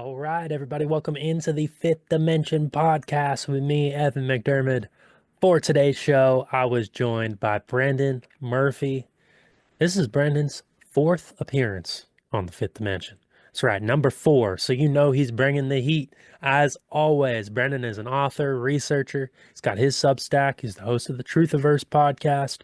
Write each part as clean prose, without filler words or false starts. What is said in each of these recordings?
All right, everybody, welcome into the Fifth Dimension podcast with me, Evan McDermott. For today's show, I was joined by Brendan Murphy. This is Brendan's fourth appearance on the Fifth Dimension. That's right, number 4. So you know he's bringing the heat. As always, Brendan is an author, researcher. He's got his Substack. He's the host of the Truthiverse Podcast.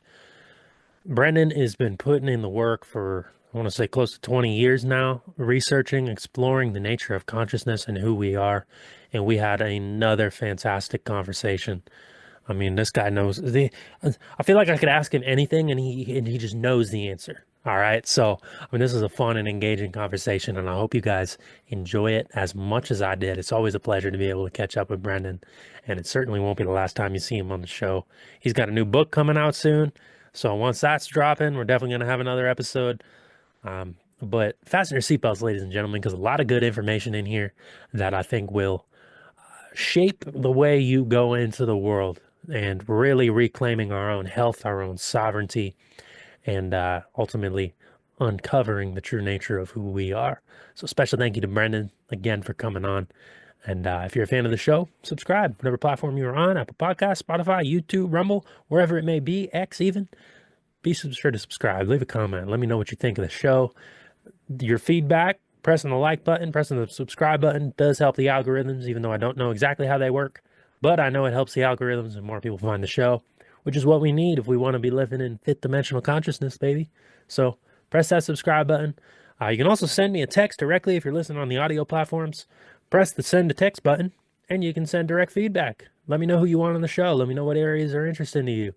Brendan has been putting in the work for, I want to say, close to 20 years now, researching, exploring the nature of consciousness and who we are. And we had another fantastic conversation. I mean, this guy knows I feel like I could ask him anything and he just knows the answer. All right. So, I mean, this is a fun and engaging conversation, and I hope you guys enjoy it as much as I did. It's always a pleasure to be able to catch up with Brendan, and it certainly won't be the last time you see him on the show. He's got a new book coming out soon. So once that's dropping, we're definitely going to have another episode. But fasten your seatbelts, ladies and gentlemen, because a lot of good information in here that I think will shape the way you go into the world and really reclaiming our own health, our own sovereignty, and ultimately uncovering the true nature of who we are. So special thank you to Brendan again for coming on. And if you're a fan of the show, subscribe, whatever platform you're on, Apple Podcasts, Spotify, YouTube, Rumble, wherever it may be, X even. Be sure to subscribe, leave a comment, let me know what you think of the show. Your feedback, pressing the like button, pressing the subscribe button does help the algorithms, even though I don't know exactly how they work. But I know it helps the algorithms and more people find the show, which is what we need if we want to be living in fifth dimensional consciousness, baby. So press that subscribe button. You can also send me a text directly if you're listening on the audio platforms. Press the send a text button and you can send direct feedback. Let me know who you want on the show. Let me know what areas are interesting to you.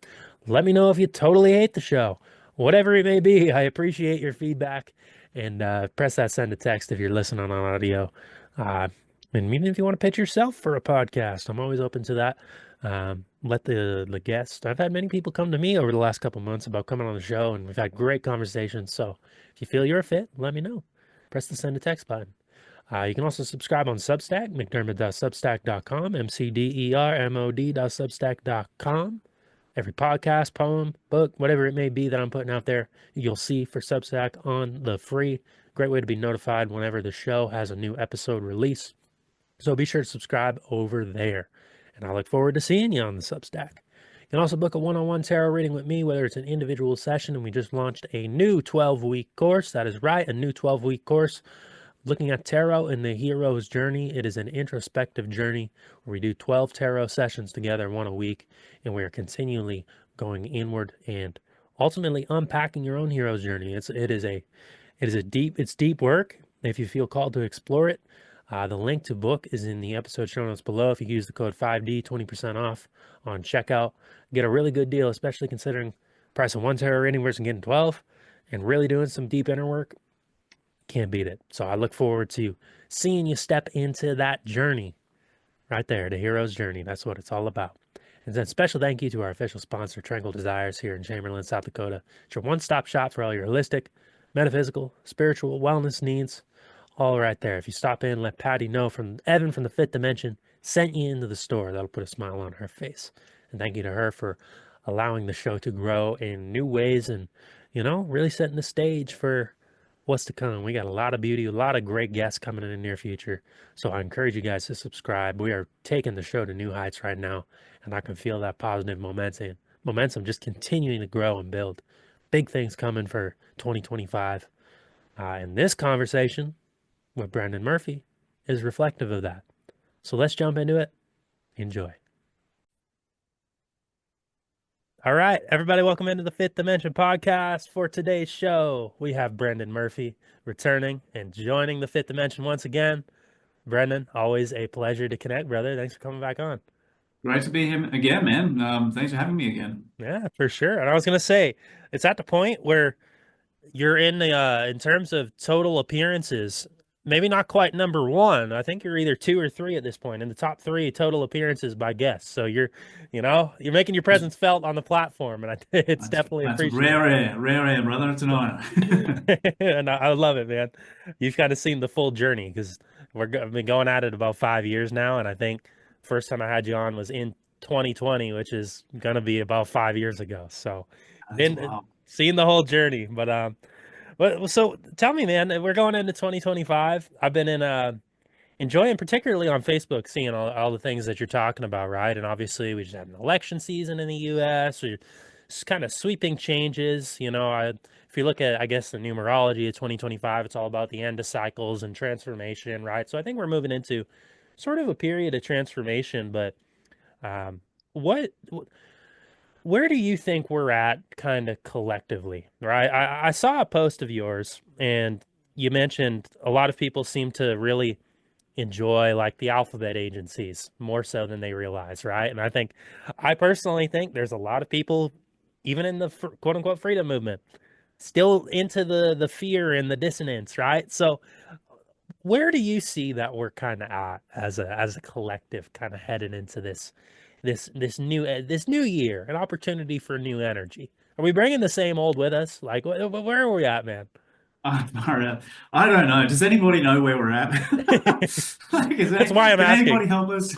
Let me know if you totally hate the show. Whatever it may be, I appreciate your feedback. And press that send a text if you're listening on audio. And even if you want to pitch yourself for a podcast, I'm always open to that. Let the guests. I've had many people come to me over the last couple months about coming on the show, and we've had great conversations. So if you feel you're a fit, let me know. Press the send a text button. You can also subscribe on Substack, mcdermott.substack.com, mcdermod.substack.com. Every podcast, poem, book, whatever it may be that I'm putting out there, you'll see for Substack on the free. Great way to be notified whenever the show has a new episode release. So be sure to subscribe over there. And I look forward to seeing you on the Substack. You can also book a one-on-one tarot reading with me, whether it's an individual session, and we just launched a new 12-week course. That is right, a new 12-week course looking at tarot and the hero's journey. It is an introspective journey where we do 12 tarot sessions together, one a week, and we are continually going inward and ultimately unpacking your own hero's journey. It's deep work. If you feel called to explore it, the link to book is in the episode show notes below. If you use the code 5D, 20% off on checkout. Get a really good deal, especially considering price of one tarot reading versus getting 12 and really doing some deep inner work. Can't beat it. So I look forward to seeing you step into that journey right there, the hero's journey. That's what it's all about. And then special thank you to our official sponsor, Tranquil Desires, here in Chamberlain, South Dakota. It's your one-stop shop for all your holistic, metaphysical, spiritual, wellness needs, all right there. If you stop in, let Patty know from Evan from the Fifth Dimension sent you into the store. That'll put a smile on her face. And thank you to her for allowing the show to grow in new ways and, really setting the stage for what's to come. We got a lot of beauty, a lot of great guests coming in the near future. So I encourage you guys to subscribe. We are taking the show to new heights right now, and I can feel that positive momentum just continuing to grow and build. Big things coming for 2025. And this conversation with Brendan Murphy is reflective of that. So let's jump into it. Enjoy. All right, everybody, welcome into the Fifth Dimension Podcast. For today's show, we have Brendan Murphy returning and joining the Fifth Dimension once again. Brendan, always a pleasure to connect, brother. Thanks for coming back on. Great to be here again, man. Thanks for having me again. Yeah, for sure. And I was going to say, it's at the point where you're in terms of total appearances, maybe not quite number 1. I think you're either 2 or 3 at this point in the top 3 total appearances by guests. So you're making your presence felt on the platform, and it's definitely That's appreciated. rare, brother. It's an honor. And I love it, man. You've kind of seen the full journey because I've been going at it about 5 years now, and I think first time I had you on was in 2020, which is gonna be about 5 years ago. So, That's been wow. seeing the whole journey. But so tell me, man, we're going into 2025. I've been enjoying, particularly on Facebook, seeing all the things that you're talking about, right? And obviously, we just had an election season in the U.S. We're just kind of sweeping changes. If you look at, I guess, the numerology of 2025, it's all about the end of cycles and transformation, right? So I think we're moving into sort of a period of transformation. But um, what, where do you think we're at, kind of collectively, right? I saw a post of yours, and you mentioned a lot of people seem to really enjoy like the alphabet agencies more so than they realize, right? And I personally think there's a lot of people, even in the quote unquote freedom movement, still into the fear and the dissonance, right? So where do you see that we're kind of at as a collective, kind of headed into this new year, an opportunity for new energy? Are we bringing the same old with us? Like, where are we at, man? Far out. I don't know. Does anybody know where we're at? Like, That's why I'm can asking. anybody help us?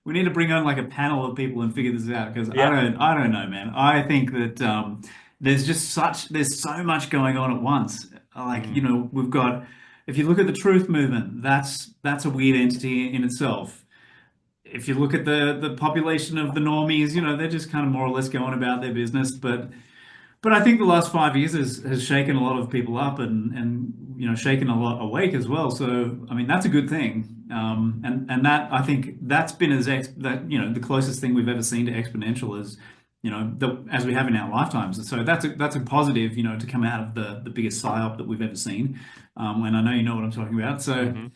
We need to bring on like a panel of people and figure this out because Yeah. I don't know, man. I think that there's so much going on at once. Like, Mm, we've got if you look at the truth movement, that's a weird entity in itself. If you look at the population of the normies, they're just kind of more or less going about their business, but I think the last 5 years has shaken a lot of people up and shaken a lot awake as well. So I mean that's a good thing. And that I think that's been the closest thing we've ever seen to exponential as as we have in our lifetimes. So that's a positive to come out of the biggest psyop that we've ever seen. And I know you know what I'm talking about. So hmm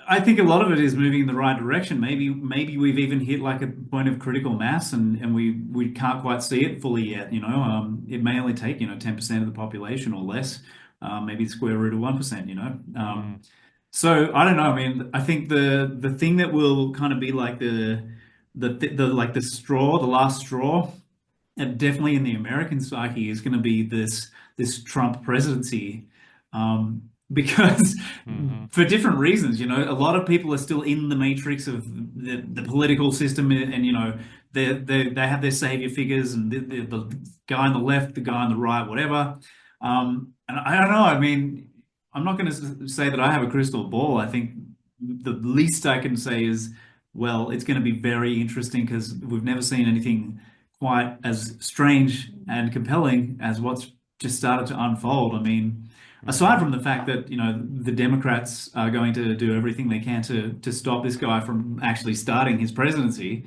I think a lot of it is moving in the right direction. Maybe we've even hit like a point of critical mass, and we can't quite see it fully yet. It may only take 10% of the population or less, maybe the square root of 1%. mm, So I don't know. I mean, I think the thing that will kind of be like the like the straw, the last straw, and definitely in the American psyche is going to be this Trump presidency, because hmm for different reasons, a lot of people are still in the matrix of the political system, and they have their savior figures, and the guy on the left, the guy on the right, whatever. And I don't know. I mean, I'm not going to say that I have a crystal ball. I think the least I can say is, well, it's going to be very interesting because we've never seen anything quite as strange and compelling as what's just started to unfold. I mean, aside hmm from the fact that the Democrats are going to do everything they can to stop this guy from actually starting his presidency,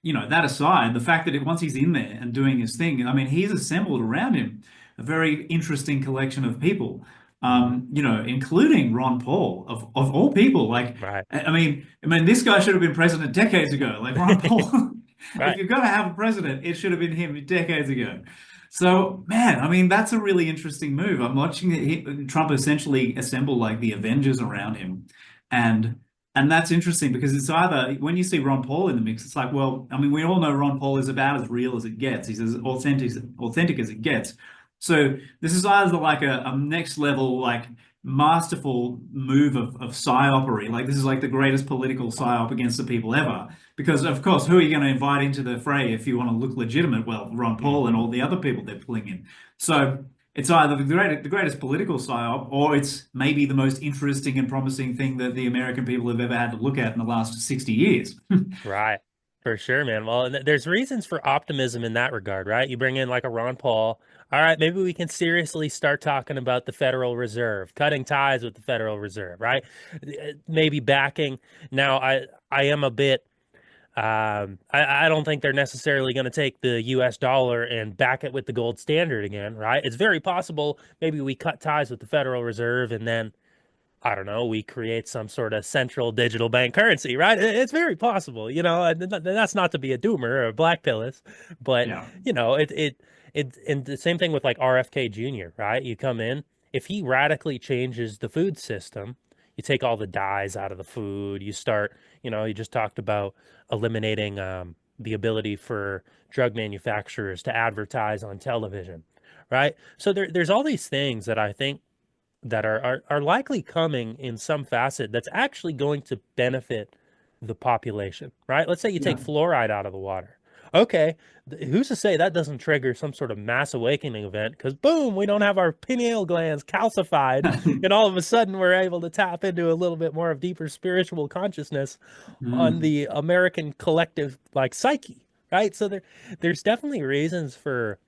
that aside, the fact that once he's in there and doing his thing, I mean, he's assembled around him a very interesting collection of people, hmm including Ron Paul of all people. Like, Right. I mean, this guy should have been president decades ago. Like Ron Paul, if Right. you're going to have a president, it should have been him decades ago. So, man, I mean, that's a really interesting move. I'm watching Trump essentially assemble like the Avengers around him, and and that's interesting because it's either when you see Ron Paul in the mix, it's like, well, I mean, we all know Ron Paul is about as real as it gets. He's as authentic as it gets. So this is either like a next level, like masterful move of psyopery. Like this is like the greatest political psyop against the people ever. Because of course, who are you going to invite into the fray if you want to look legitimate? Well, Ron Paul and hmm all the other people they're pulling in. So it's either the greatest political psyop, or it's maybe the most interesting and promising thing that the American people have ever had to look at in the last 60 years. Right. For sure, man. Well, there's reasons for optimism in that regard, right? You bring in like a Ron Paul. All right, maybe we can seriously start talking about the Federal Reserve, cutting ties with the Federal Reserve, right? Maybe backing. Now, I am a bit I don't think they're necessarily going to take the US dollar and back it with the gold standard again, right? It's very possible maybe we cut ties with the Federal Reserve and then I don't know, we create some sort of central digital bank currency, right? It's very possible, and that's not to be a doomer or a black pillist, but Yeah. and the same thing with like RFK Jr., right? You come in, if he radically changes the food system, you take all the dyes out of the food, you start, you just talked about eliminating the ability for drug manufacturers to advertise on television, right? So there's all these things that I think that are likely coming in some facet that's actually going to benefit the population, right? Let's say you take Yeah. fluoride out of the water. Okay, who's to say that doesn't trigger some sort of mass awakening event? Because boom, we don't have our pineal glands calcified, and all of a sudden we're able to tap into a little bit more of deeper spiritual consciousness on Mm, the American collective like psyche, right? So there's definitely reasons for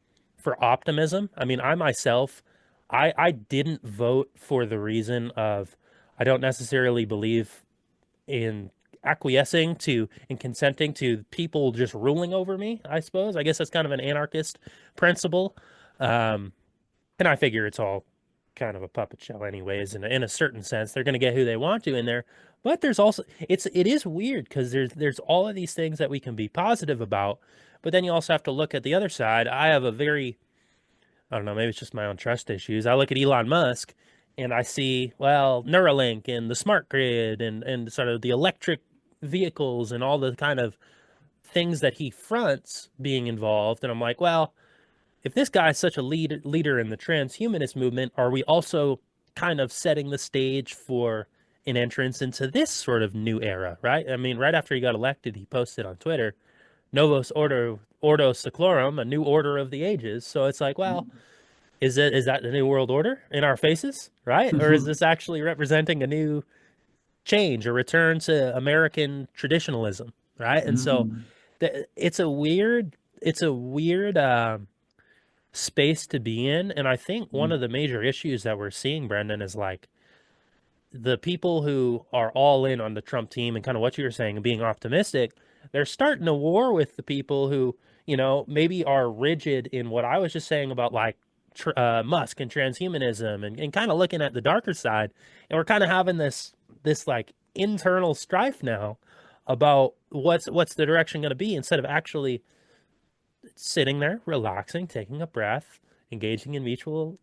optimism. I mean, I myself, I didn't vote for the reason of I don't necessarily believe in acquiescing to and consenting to people just ruling over me, I suppose. I guess that's kind of an anarchist principle. Um, and I figure it's all kind of a puppet show anyways, in a certain sense. They're going to get who they want to in there. But there's also it is weird because there's all of these things that we can be positive about, but then you also have to look at the other side. I have a very I don't know, maybe it's just my own trust issues. I look at Elon Musk and I see, well, Neuralink and the smart grid and sort of the electric vehicles and all the kind of things that he fronts being involved. And I'm like, well, if this guy's such a leader in the transhumanist movement, are we also kind of setting the stage for an entrance into this sort of new era, right? I mean, right after he got elected, he posted on Twitter, Ordo Seclorum, a new order of the ages. So it's like, well, is that the new world order in our faces, right? Or is mm. this actually representing a new change, a return to American traditionalism, right? And so Mm, it's a weird space to be in. And I think one of mm, the major issues that we're seeing, Brendan, is like the people who are all in on the Trump team and kind of what you were saying and being optimistic, they're starting a war with the people who, maybe are rigid in what I was just saying about like Musk and transhumanism and kind of looking at the darker side. And we're kind of having this like internal strife now about what's the direction going to be instead of actually sitting there, relaxing, taking a breath, engaging in mutual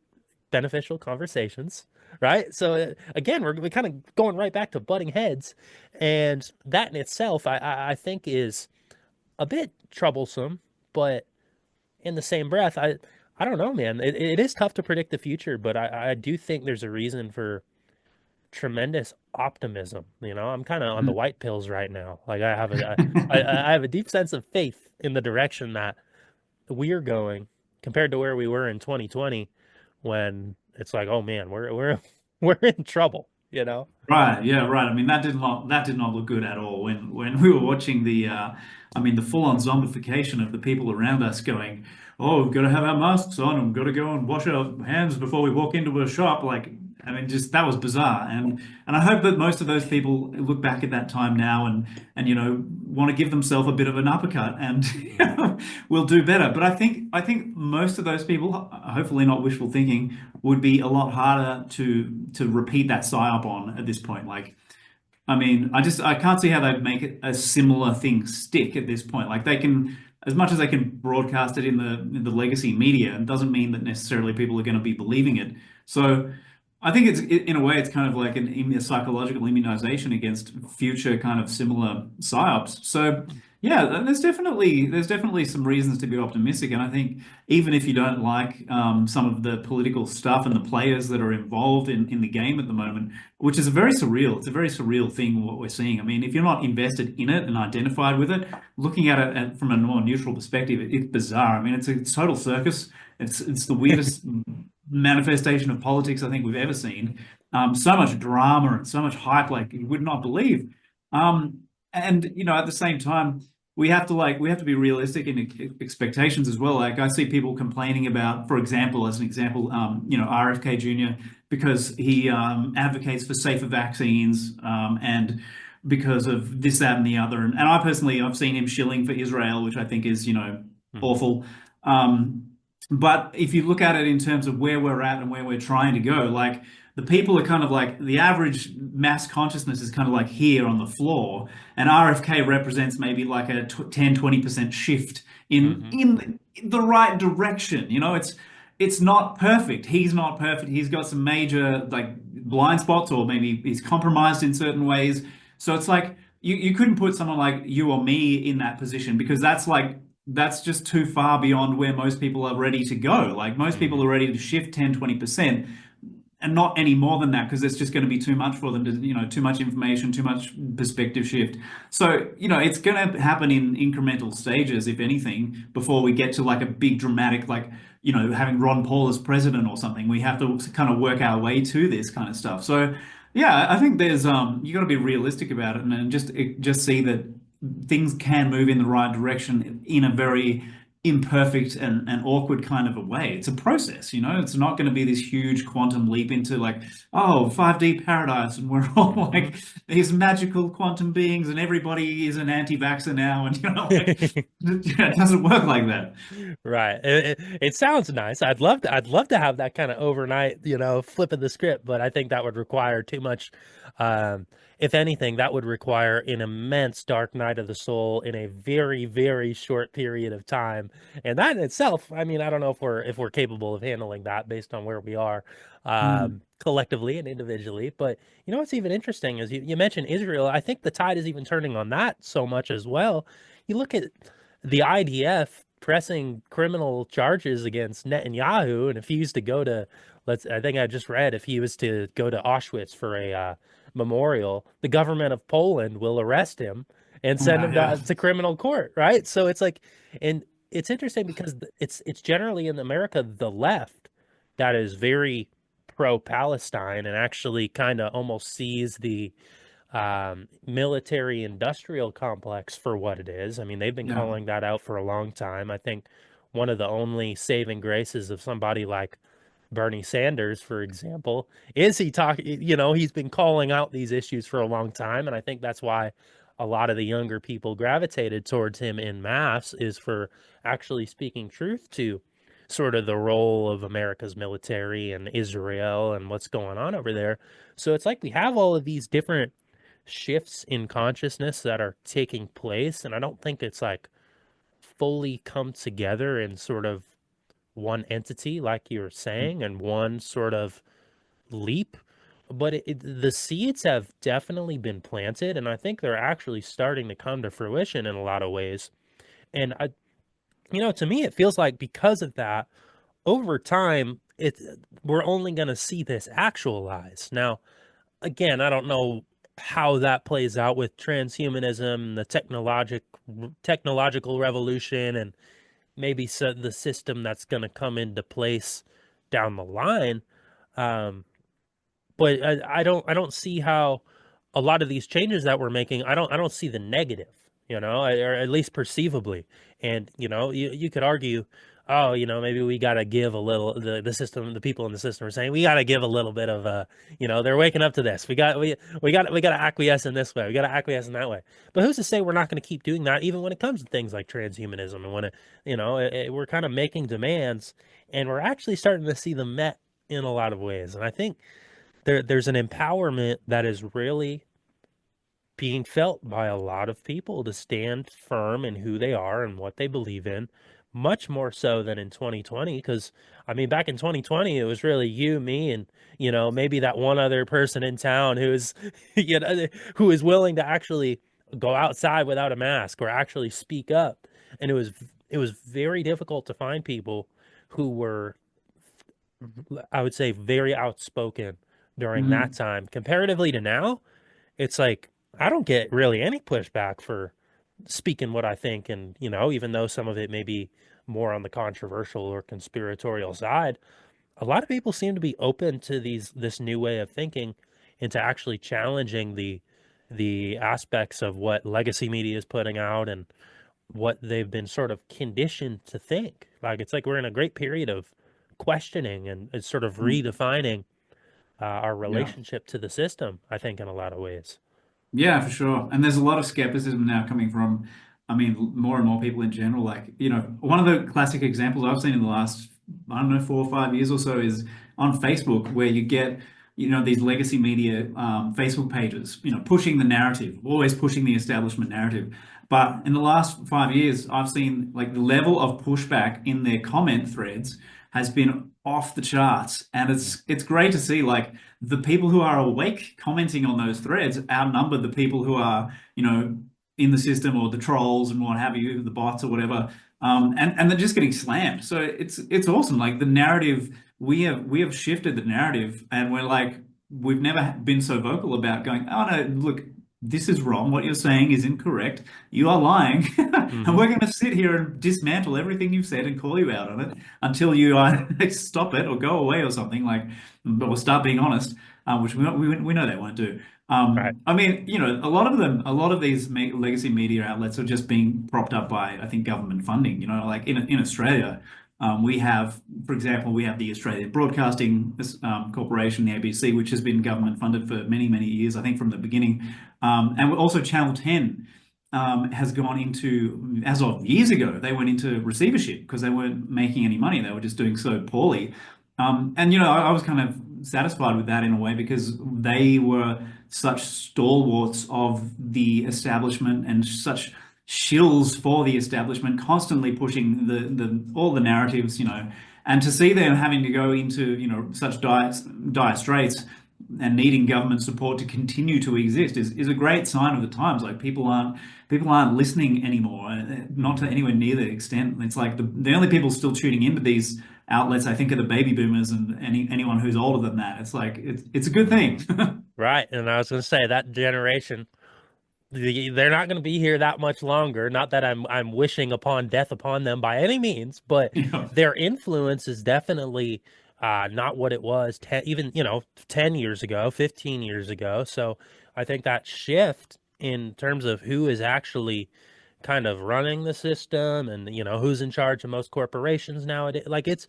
beneficial conversations, right? So again, we're kind of going right back to butting heads, and that in itself, I think is a bit troublesome. But in the same breath, I don't know, man. It is tough to predict the future, but I do think there's a reason for tremendous optimism. I'm kind of on the mm. white pills right now. Like I have a deep sense of faith in the direction that we're going compared to where we were in 2020 when it's like, oh man, we're we're in trouble, you know? Right, yeah, right. I mean, that did not look good at all when we were watching I mean, the full-on zombification of the people around us going, "Oh, we've got to have our masks on and we've got to go and wash our hands before we walk into a shop." Like, I mean, just that was bizarre. And I hope that most of those people look back at that time now and want to give themselves a bit of an uppercut and will do better. But I think most of those people, hopefully not wishful thinking, would be a lot harder to repeat that psyop on at this point. Like, I mean, I can't see how they'd make it a similar thing stick at this point. Like they can, as much as they can broadcast it in the legacy media, it doesn't mean that necessarily people are going to be believing it. So I think in a way it's kind of like a psychological immunization against future kind of similar psyops. So yeah, there's definitely some reasons to be optimistic, and I think even if you don't like some of the political stuff and the players that are involved in the game at the moment, which is it's a very surreal thing what we're seeing. I mean, if you're not invested in it and identified with it, looking at it from a more neutral perspective, it's bizarre. I mean, it's a total circus. It's the weirdest manifestation of politics I think we've ever seen. So much drama and so much hype, like you would not believe. And at the same time, we have to be realistic in expectations as well. Like I see people complaining about, for example, as an example, RFK Jr. because he advocates for safer vaccines and because of this, that, and the other. And I personally, I've seen him shilling for Israel, which I think is Mhm. awful. Um, but if you look at it in terms of where we're at and where we're trying to go, like the people are kind of like the average mass consciousness is kind of like here on the floor, and RFK represents maybe like a 10-20% shift in Mhm. in the right direction. It's not perfect. He's not perfect. He's got some major like blind spots, or maybe he's compromised in certain ways. So it's like you couldn't put someone like you or me in that position because that's just too far beyond where most people are ready to go. Like most people Mhm. are ready to shift 10-20%. and not any more than that because it's just going to be too much for them to, too much information, too much perspective shift. So, it's going to happen in incremental stages, if anything, before we get to like a big dramatic, like, having Ron Paul as president or something. We have to kind of work our way to this kind of stuff. So, yeah, I think there's you got to be realistic about it, and just see that things can move in the right direction in a very imperfect and awkward kind of a way. It's a process, it's not going to be this huge quantum leap into like, oh, 5D paradise, and we're all like these magical quantum beings, and everybody is an anti-vaxxer now, and like, it doesn't work like that. Right. It sounds nice. I'd love to have that kind of overnight, flip of the script, but I think that would require too much. If anything, that would require an immense dark night of the soul in a very, very short period of time. And that in itself, I mean, I don't know if we're capable of handling that based on where we are, Mm, collectively and individually. But what's even interesting is you mentioned Israel. I think the tide is even turning on that so much as well. You look at the IDF pressing criminal charges against Netanyahu, and if he used to go to, I think I just read, if he was to go to Auschwitz for a memorial, the government of Poland will arrest him and send wow, him yeah, to criminal court, right? So it's like, and it's interesting because it's generally in America the left that is very pro-Palestine and actually kind of almost sees the military industrial complex for what it is. I mean, they've been yeah, calling that out for a long time. I think one of the only saving graces of somebody like Bernie Sanders, for example, is he talking, he's been calling out these issues for a long time. And I think that's why a lot of the younger people gravitated towards him in mass, is for actually speaking truth to sort of the role of America's military and Israel and what's going on over there. So it's like we have all of these different shifts in consciousness that are taking place, and I don't think it's like fully come together in sort of one entity like you're saying, and one sort of leap, but the seeds have definitely been planted, and I think they're actually starting to come to fruition in a lot of ways. And to me it feels like because of that, over time, we're only going to see this actualize. Now, again, I don't know how that plays out with transhumanism, the technological revolution, and maybe the system that's going to come into place down the line. Um, but I don't see how a lot of these changes that we're making, I don't see the negative, or at least perceivably. And you could argue, oh, maybe we got to give a little, the system, the people in the system are saying we got to give a little bit of they're waking up to this. We got to acquiesce in this way. We got to acquiesce in that way. But who's to say we're not going to keep doing that even when it comes to things like transhumanism, and when we're kind of making demands, and we're actually starting to see them met in a lot of ways. And I think there's an empowerment that is really being felt by a lot of people to stand firm in who they are and what they believe in, much more so than in 2020. Because I mean, back in 2020, it was really you, me, and maybe that one other person in town who's who is willing to actually go outside without a mask or actually speak up. And it was very difficult to find people who were, I would say, very outspoken during that mm, time. Comparatively to now, it's like I don't get really any pushback for speaking what I think. And, even though some of it may be more on the controversial or conspiratorial side, a lot of people seem to be open to this new way of thinking, and to actually challenging the aspects of what legacy media is putting out and what they've been sort of conditioned to think. Like it's like we're in a great period of questioning and it's sort of mm, redefining our yeah. relationship to the system, I think, in a lot of ways. Yeah, for sure. And there's a lot of skepticism now coming from, I mean, more and more people in general. Like, one of the classic examples I've seen in the last, I don't know, 4 or 5 years or so is on Facebook, where you get, these legacy media Facebook pages, pushing the narrative, always pushing the establishment narrative. But in the last 5 years, I've seen like the level of pushback in their comment threads has been off the charts. And it's great to see like the people who are awake commenting on those threads outnumber the people who are, in the system, or the trolls and what have you, the bots or whatever. And they're just getting slammed. So it's awesome. Like the narrative we have shifted the narrative, and we're like we've never been so vocal about going, oh no, look, this is wrong. What you're saying is incorrect. You are lying, and Hmm. we're going to sit here and dismantle everything you've said and call you out on it until you either stop it or go away or something like, or start being honest, which we know they won't do. Right. I mean, a lot of them, a lot of these legacy media outlets are just being propped up by, I think, government funding. Like in Australia, we have, for example, we have the Australian Broadcasting Corporation, the ABC, which has been government funded for many, many years, I think from the beginning. And also Channel 10 has gone into, as of years ago, they went into receivership because they weren't making any money. They were just doing so poorly. And I was kind of satisfied with that in a way because they were such stalwarts of the establishment and such shills for the establishment, constantly pushing the all the narratives, and to see them having to go into, such dire straits and needing government support to continue to exist is a great sign of the times. Like people aren't listening anymore, not to Hmm. anywhere near the extent. It's like the only people still tuning into these outlets, I think, are the baby boomers and anyone who's older than that. It's like it's a good Hmm. thing. Right. And I was going to say that generation, they're not going to be here that much longer. Not that I'm wishing upon death upon them by any means, but Yeah. their influence is definitely not what it was even 10 years ago, 15 years ago. So I think that shift in terms of who is actually kind of running the system and who's in charge of most corporations nowadays, like it's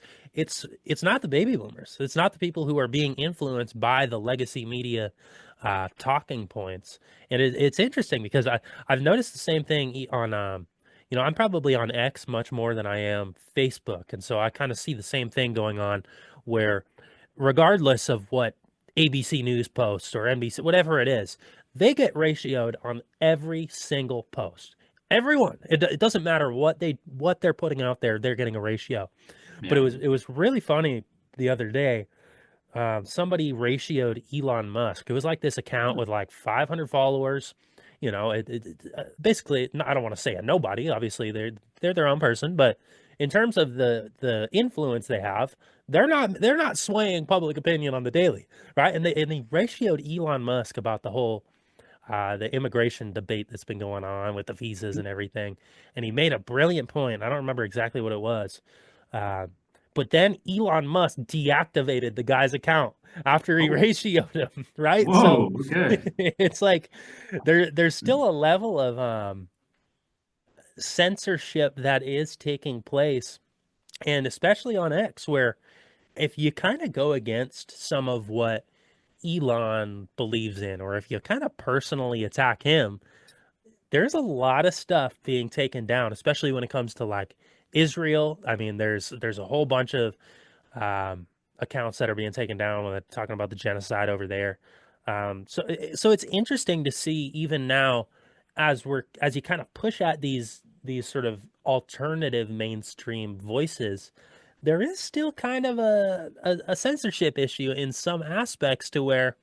not the baby boomers, it's not the people who are being influenced by the legacy media talking points. And it's interesting because I've noticed the same thing on I'm probably on X much more than I am Facebook, and so I kind of see the same thing going on where regardless of what ABC News posts or NBC, whatever it is, they get ratioed on every single post. Everyone. It doesn't matter what they're putting out there, they're getting a ratio. But Yeah. it was really funny the other day. Somebody ratioed Elon Musk. It was like this account with like 500 followers. Basically, I don't want to say a nobody. Obviously, they're their own person, but in terms of the influence they have, they're not swaying public opinion on the daily, right? And they ratioed Elon Musk about the immigration debate that's been going on with the visas and everything. And he made a brilliant point. I don't remember exactly what it was. Uh, but then Elon Musk deactivated the guy's account after he Oh, ratioed him, right? So whoa. Okay. it's like there's still a level of censorship that is taking place, and especially on X, where if you kind of go against some of what Elon believes in, or if you kind of personally attack him, there's a lot of stuff being taken down, especially when it comes to like Israel. I mean, there's a whole bunch of um, accounts that are being taken down when they're talking about the genocide over there. So it's interesting to see even now as you kind of push at these sort of alternative mainstream voices, there is still kind of a censorship issue in some aspects to where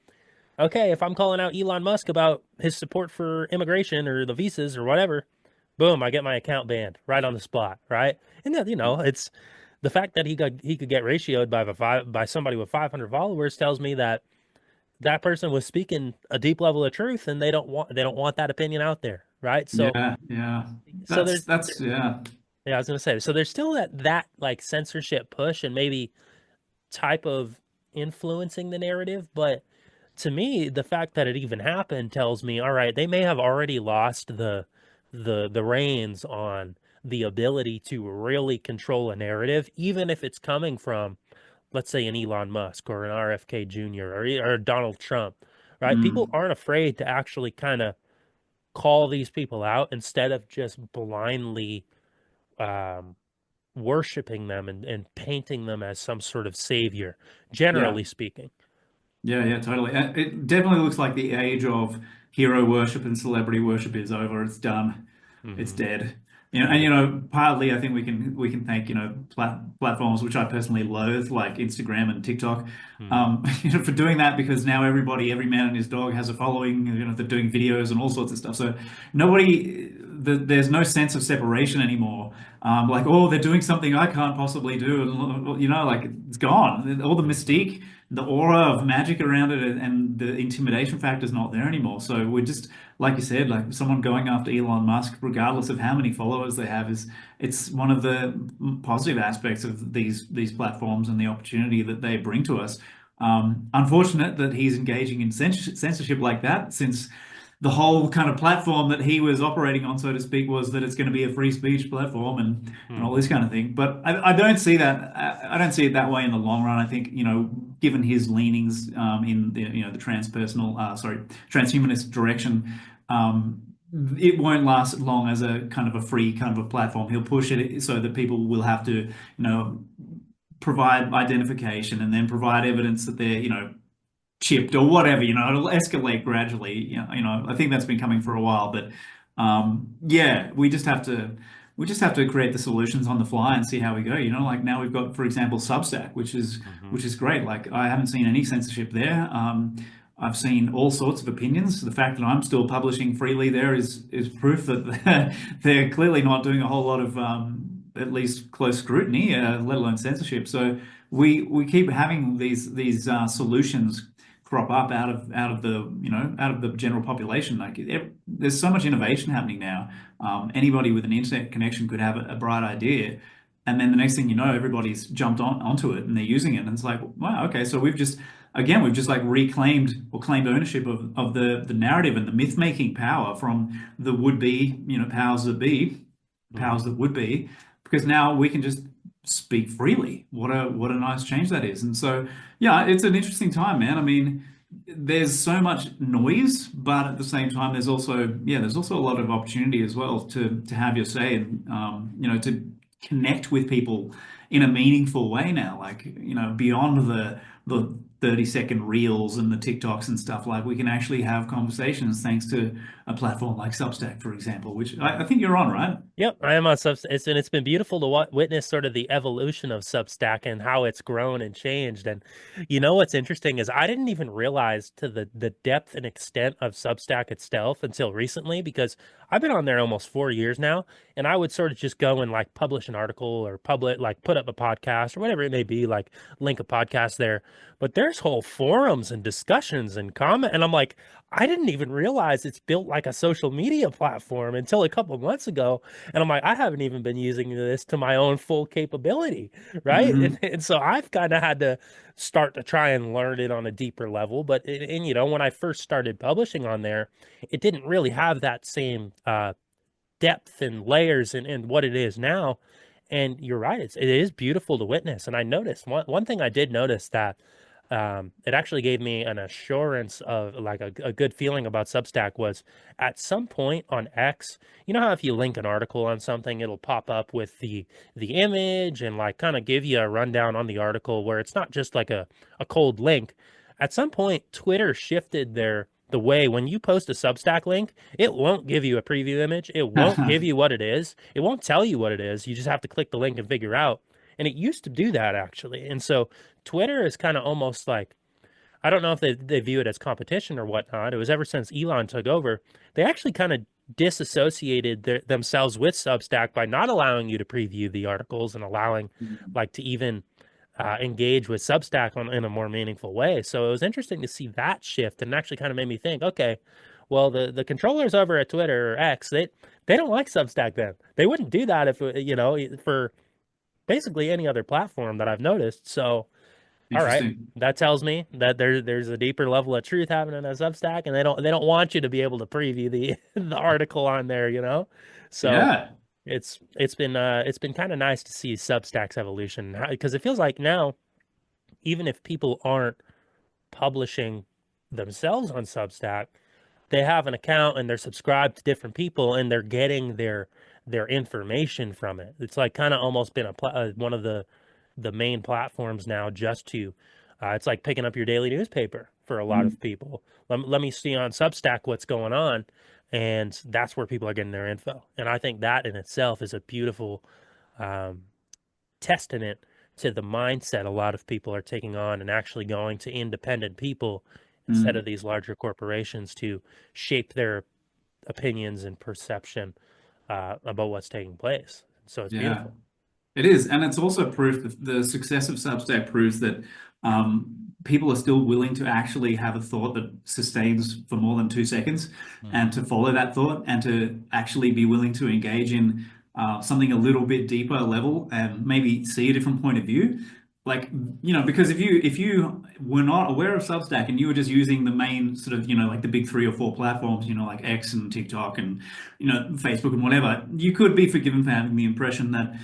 okay, if I'm calling out Elon Musk about his support for immigration or the visas or whatever, boom, I get my account banned right on the spot, right? And then, it's the fact that he could get ratioed by somebody with 500 followers tells me that that person was speaking a deep level of truth and they don't want that opinion out there, right? Yeah, yeah. So That's there's that's yeah. yeah, I was gonna say, so there's still that like censorship push and maybe type of influencing the narrative, but to me, the fact that it even happened tells me, all right, they may have already lost the reins on the ability to really control a narrative, even if it's coming from, let's say, an Elon Musk or an RFK Jr. or Donald Trump, right? People Mm. aren't afraid to actually kind of call these people out instead of just blindly um, worshiping them and painting them as some sort of savior, Yeah. generally speaking. Yeah, yeah, totally. It definitely looks like the age of hero worship and celebrity worship is over. It's done. It's Hmm. dead. And partly I think we can thank platforms which I personally loathe, like Instagram and TikTok, Mm, for doing that, because now every man and his dog has a following. They're doing videos and all sorts of stuff. So there's no sense of separation anymore. Like, oh, they're doing something I can't possibly do, and like it's gone. All the mhm, mystique, the aura of magic around it, and the intimidation factor is not there anymore. So we're just, like you said, like someone going after Elon Musk, regardless of how many followers they have, it's one of the positive aspects of these platforms and the opportunity that they bring to us. Unfortunate that he's engaging in censorship like that, since the whole kind of platform that he was operating on, so to speak, was that it's going to be a free speech platform and all this mhm, kind of thing. But I don't see that. I don't see it that way in the long run. I think, given his leanings in the transhumanist direction, um, it won't last long as a kind of a free kind of a platform. He'll push it so that people will have to, provide identification and then provide evidence that they're, chipped or whatever. It'll escalate gradually. I think that's been coming for a while, but yeah, we just have to create the solutions on the fly and see how we go. Like now we've got, for example, Substack, which is mhm. which is great. Like I haven't seen any censorship there. I've seen all sorts of opinions. The fact that I'm still publishing freely there is proof that they're clearly not doing a whole lot of at least close scrutiny, let alone censorship. So we keep having these solutions crop up out of the general population. Like there's so much innovation happening now. Anybody with an internet connection could have a bright idea, and then the next thing you know, everybody's jumped onto it and they're using it, and it's like, wow, okay, so we've just like reclaimed or claimed ownership of the narrative and the myth making power from the would be, powers Mhm. that would be, because now we can just speak freely. What a nice change that is. And so, yeah, it's an interesting time, man. I mean, there's so much noise, but at the same time, there's also a lot of opportunity as well to have your say and to connect with people in a meaningful way now. Like, beyond the 30-second reels and the TikToks and stuff. Like we can actually have conversations thanks to a platform like Substack, for example, which I think you're on, right? Yep, I am on Substack, and it's been beautiful to witness sort of the evolution of Substack and how it's grown and changed. And what's interesting is I didn't even realize to the depth and extent of Substack itself until recently, because I've been on there almost 4 years now, and I would sort of just go and like publish an article or like put up a podcast or whatever it may be, like link a podcast there. But there's whole forums and discussions and comment, and I'm like, I didn't even realize it's built like a social media platform until a couple of months ago. And I'm like, I haven't even been using this to my own full capability, right? And, Hmm. and so I've kind of had to start to try and learn it on a deeper level. But when I first started publishing on there, it didn't really have that same depth and layers and what it is now. And you're right, it is beautiful to witness. And I noticed one thing I did notice that it actually gave me an assurance of like a good feeling about Substack was at some point on X, you know how if you link an article on something, it'll pop up with the image and like kind of give you a rundown on the article where it's not just like a cold link. At some point, Twitter shifted the way when you post a Substack link, it won't give you a preview image. It won't give you what it is. It won't tell you what it is. You just have to click the link and figure out. And it used to do that actually. And so Twitter is kind of almost like, I don't know if they view it as competition or whatnot. It was ever since Elon took over, they actually kind of disassociated themselves with Substack by not allowing you to preview the articles and allowing like to even engage with Substack in a more meaningful way. So it was interesting to see that shift, and actually kind of made me think, okay, well the controllers over at Twitter or X, they don't like Substack. Then they wouldn't do that if for basically any other platform that I've noticed. So all right, Interesting. that tells me that there's a deeper level of truth happening in a Substack, and they don't want you to be able to preview the the article on there, you know. So Yeah. it's been kind of nice to see Substack's evolution, because it feels like now, even if people aren't publishing themselves on Substack, they have an account and they're subscribed to different people and they're getting their information from it. It's like kind of almost been one of the main platforms now just to it's like picking up your daily newspaper for a lot of people. Let me see on Substack what's going on. and that's where people are getting their info. And I think that in itself is a beautiful um, testament to the mindset a lot of people are taking on and actually going to independent people instead of Mm. these larger corporations to shape their opinions and perception about what's taking place. So it's Yeah. beautiful. It is, and it's also proof that the success of Substack proves that people are still willing to actually have a thought that sustains for more than 2 seconds, and Hmm. to follow that thought, and to actually be willing to engage in something a little bit deeper level, and maybe see a different point of view. Like, because if you were not aware of Substack and you were just using the main sort of, like the big three or four platforms, like X and TikTok and Facebook and whatever, you could be forgiven for having the impression that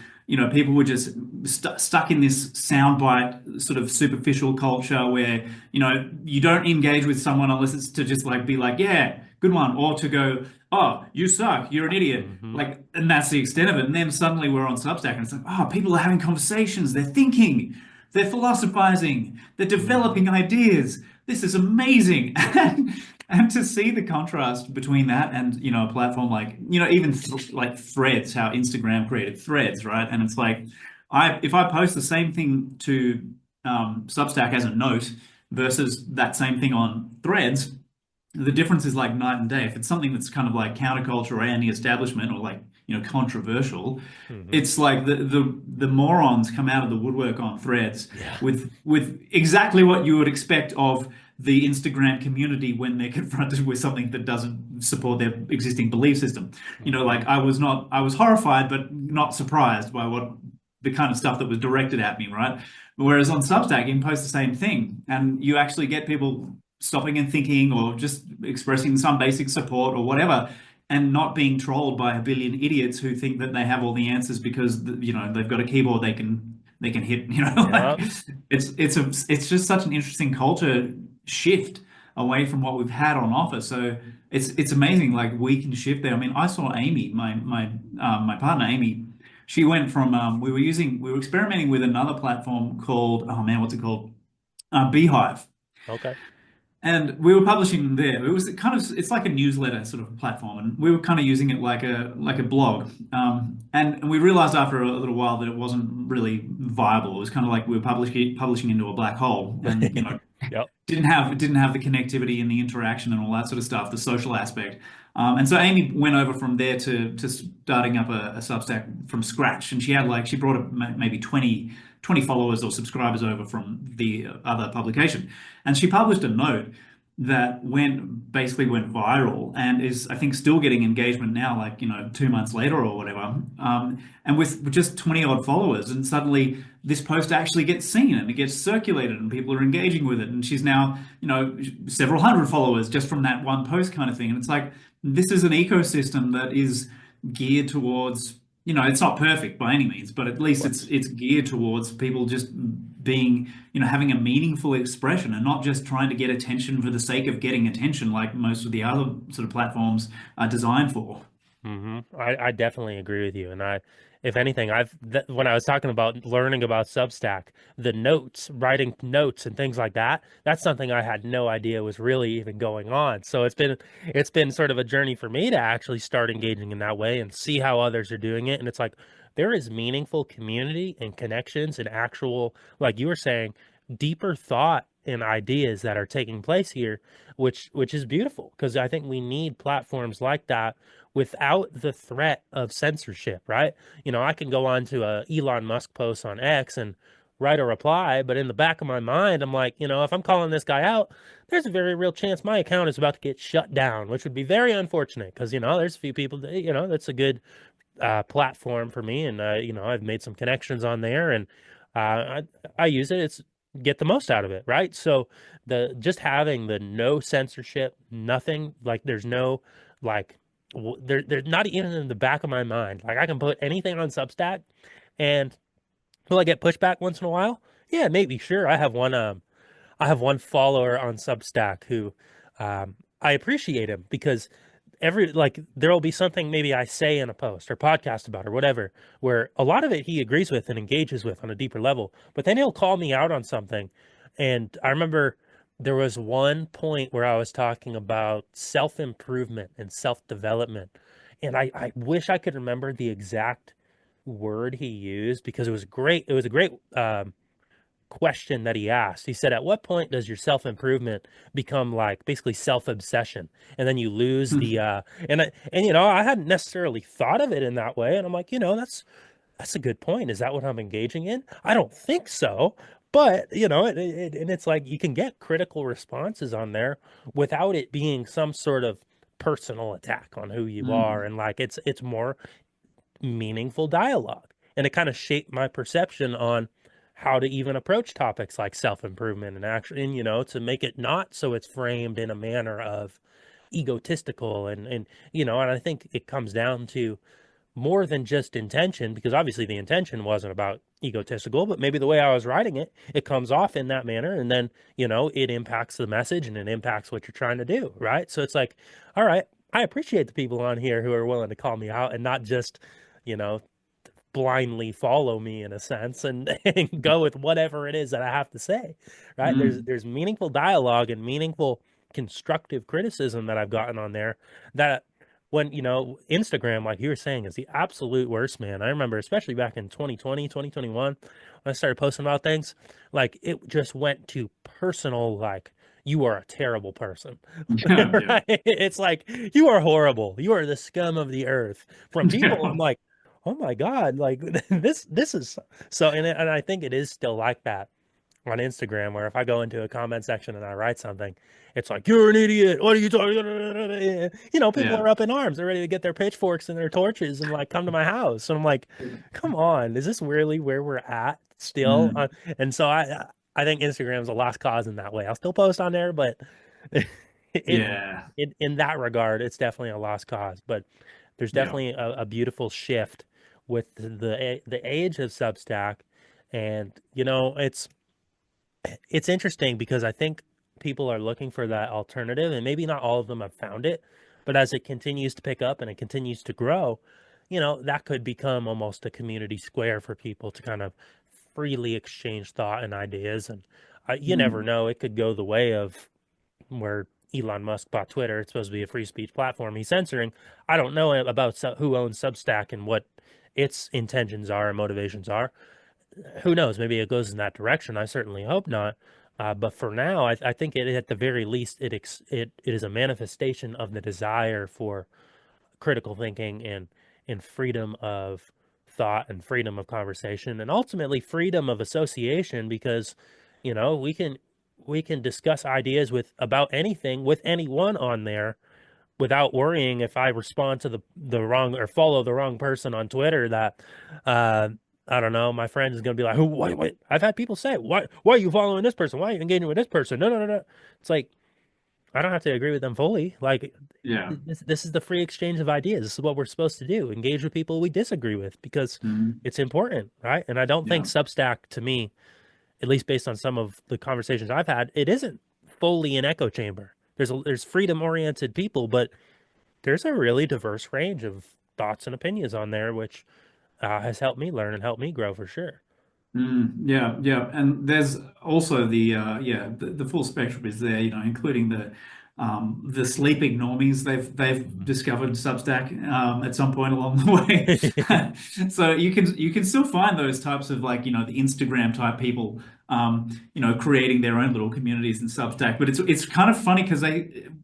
people were just stuck in this soundbite sort of superficial culture where, you don't engage with someone unless it's to just like be like, yeah, good one, or to go, oh, you suck, you're an idiot. Hmm. Like, and that's the extent of it. And then suddenly we're on Substack and it's like, oh, people are having conversations, they're thinking, they're philosophizing, they're Hmm. developing ideas. This is amazing. And to see the contrast between that and a platform like even like Threads, how Instagram created Threads, right? And it's like, I if I post the same thing to Substack as a note versus that same thing on Threads, the difference is like night and day. If it's something that's kind of like counterculture or anti-establishment or like controversial, Hmm. it's like the morons come out of the woodwork on Threads Yeah. with exactly what you would expect of the Instagram community when they're confronted with something that doesn't support their existing belief system. Hmm. Like I was horrified but not surprised by what the kind of stuff that was directed at me, right? Whereas on Substack, you can post the same thing and you actually get people stopping and thinking or just expressing some basic support or whatever, and not being trolled by a billion idiots who think that they have all the answers because they've got a keyboard they can hit. Like Yeah. it's just such an interesting culture shift away from what we've had on offer. So it's amazing. Like, we can shift there. I mean, I saw Amy, my partner Amy. She went from we were experimenting with another platform called, oh man, what's it called? Beehive. Okay. And we were publishing there. It was kind of, it's like a newsletter sort of platform, and we were kind of using it like a blog. And we realized after a little while that it wasn't really viable. It was kind of like we were publishing into a black hole, and Yep. didn't have the connectivity and the interaction and all that sort of stuff, the social aspect. And so Amy went over from there to starting up a Substack from scratch, and she brought up maybe 20 followers or subscribers over from the other publication, and she published a note that basically went viral and is, I think, still getting engagement now, like 2 months later or whatever, and with just 20 odd followers, and suddenly this post actually gets seen and it gets circulated and people are engaging with it, and she's now several hundred followers just from that one post kind of thing, and it's like, this is an ecosystem that is geared towards, it's not perfect by any means, but at Of least it's course. it's geared towards people just being, having a meaningful expression and not just trying to get attention for the sake of getting attention like most of the other sort of platforms are designed for. I definitely agree with you. And if anything, when I was talking about learning about Substack, the notes, writing notes and things like that, that's something I had no idea was really even going on. So it's been sort of a journey for me to actually start engaging in that way and see how others are doing it. And it's like there is meaningful community and connections and actual, like you were saying, deeper thought and ideas that are taking place here, which is beautiful because I think we need platforms like that without the threat of censorship, right? I can go on to a Elon Musk post on X and write a reply, but in the back of my mind, I'm like, if I'm calling this guy out, there's a very real chance my account is about to get shut down, which would be very unfortunate because, there's a few people that, that's a good platform for me. And, I've made some connections on there and I use it. It's get the most out of it, right? So just having the no censorship, nothing like there's no like they're not even in the back of my mind. Like I can put anything on Substack and will I get pushback once in a while? Yeah, maybe, sure. I have one follower on Substack who I appreciate him because there'll be something maybe I say in a post or podcast about or whatever where a lot of it he agrees with and engages with on a deeper level, but then he'll call me out on something. And I remember there was one point where I was talking about self-improvement and self-development, and I wish I could remember the exact word he used because it was great. It was a great question that he asked. He said, "At what point does your self-improvement become like basically self-obsession, and then you lose the and you know I hadn't necessarily thought of it in that way, and I'm like, you know, that's a good point. Is that what I'm engaging in? I don't think so." But you know, and it's like you can get critical responses on there without it being some sort of personal attack on who you are, Mm. and like it's more meaningful dialogue. And it kind of shaped my perception on how to even approach topics like self-improvement and action, and you know, to make it not so it's framed in a manner of egotistical and you know, and I think it comes down to more than just intention, because obviously the intention wasn't about egotistical, but maybe the way I was writing it, it comes off in that manner. And then, you know, it impacts the message and it impacts what you're trying to do. Right. So it's like, all right, I appreciate the people on here who are willing to call me out and not just, you know, blindly follow me in a sense and go with whatever it is that I have to say. Right. Mm. There's meaningful dialogue and meaningful constructive criticism that I've gotten on there that when, you know, Instagram, like you were saying, is the absolute worst, man. I remember, especially back in 2020, 2021, when I started posting about things, like it just went to personal, like, you are a terrible person. Yeah, yeah. Right? It's like, you are horrible. You are the scum of the earth. From people, I'm Yeah. like, oh my God, like this is so, and I think it is still like that on Instagram, where if I go into a comment section and I write something, it's like, you're an idiot. What are you talking? You know, people Yeah. are up in arms. They're ready to get their pitchforks and their torches and like come to my house. And I'm like, come on, is this really where we're at still? Mm. And so I think Instagram's a lost cause in that way. I'll still post on there, but it, Yeah. in that regard, it's definitely a lost cause. But there's Yeah. definitely a beautiful shift with the age of Substack, and you know, it's interesting because I think people are looking for that alternative, and maybe not all of them have found it, but as it continues to pick up and it continues to grow, you know, that could become almost a community square for people to kind of freely exchange thought and ideas. And you never Mm. know, it could go the way of where Elon Musk bought Twitter. It's supposed to be a free speech platform. He's censoring. I don't know about who owns Substack and what its intentions are and motivations are. Who knows? Maybe it goes in that direction. I certainly hope not. But for now, I think it, at the very least, it is a manifestation of the desire for critical thinking and freedom of thought and freedom of conversation and ultimately freedom of association, because you know we can discuss ideas with about anything with anyone on there without worrying if I respond to the wrong or follow the wrong person on Twitter that uh I don't know, my friend is gonna be like, who wait. I've had people say, why are you following this person? Why are you engaging with this person? No. It's like I don't have to agree with them fully. Like Yeah. this is the free exchange of ideas. This is what we're supposed to do. Engage with people we disagree with because Mm. it's important, right? And I don't think Yeah. Substack, to me, at least based on some of the conversations I've had, it isn't fully an echo chamber. There's freedom oriented people, but there's a really diverse range of thoughts and opinions on there, which has helped me learn and helped me grow for sure. Mm, yeah, yeah, and there's also the full spectrum is there, including the sleeping normies they've Mhm. discovered Substack at some point along the way. So you can still find those types of like the Instagram type people creating their own little communities in Substack, but it's kind of funny because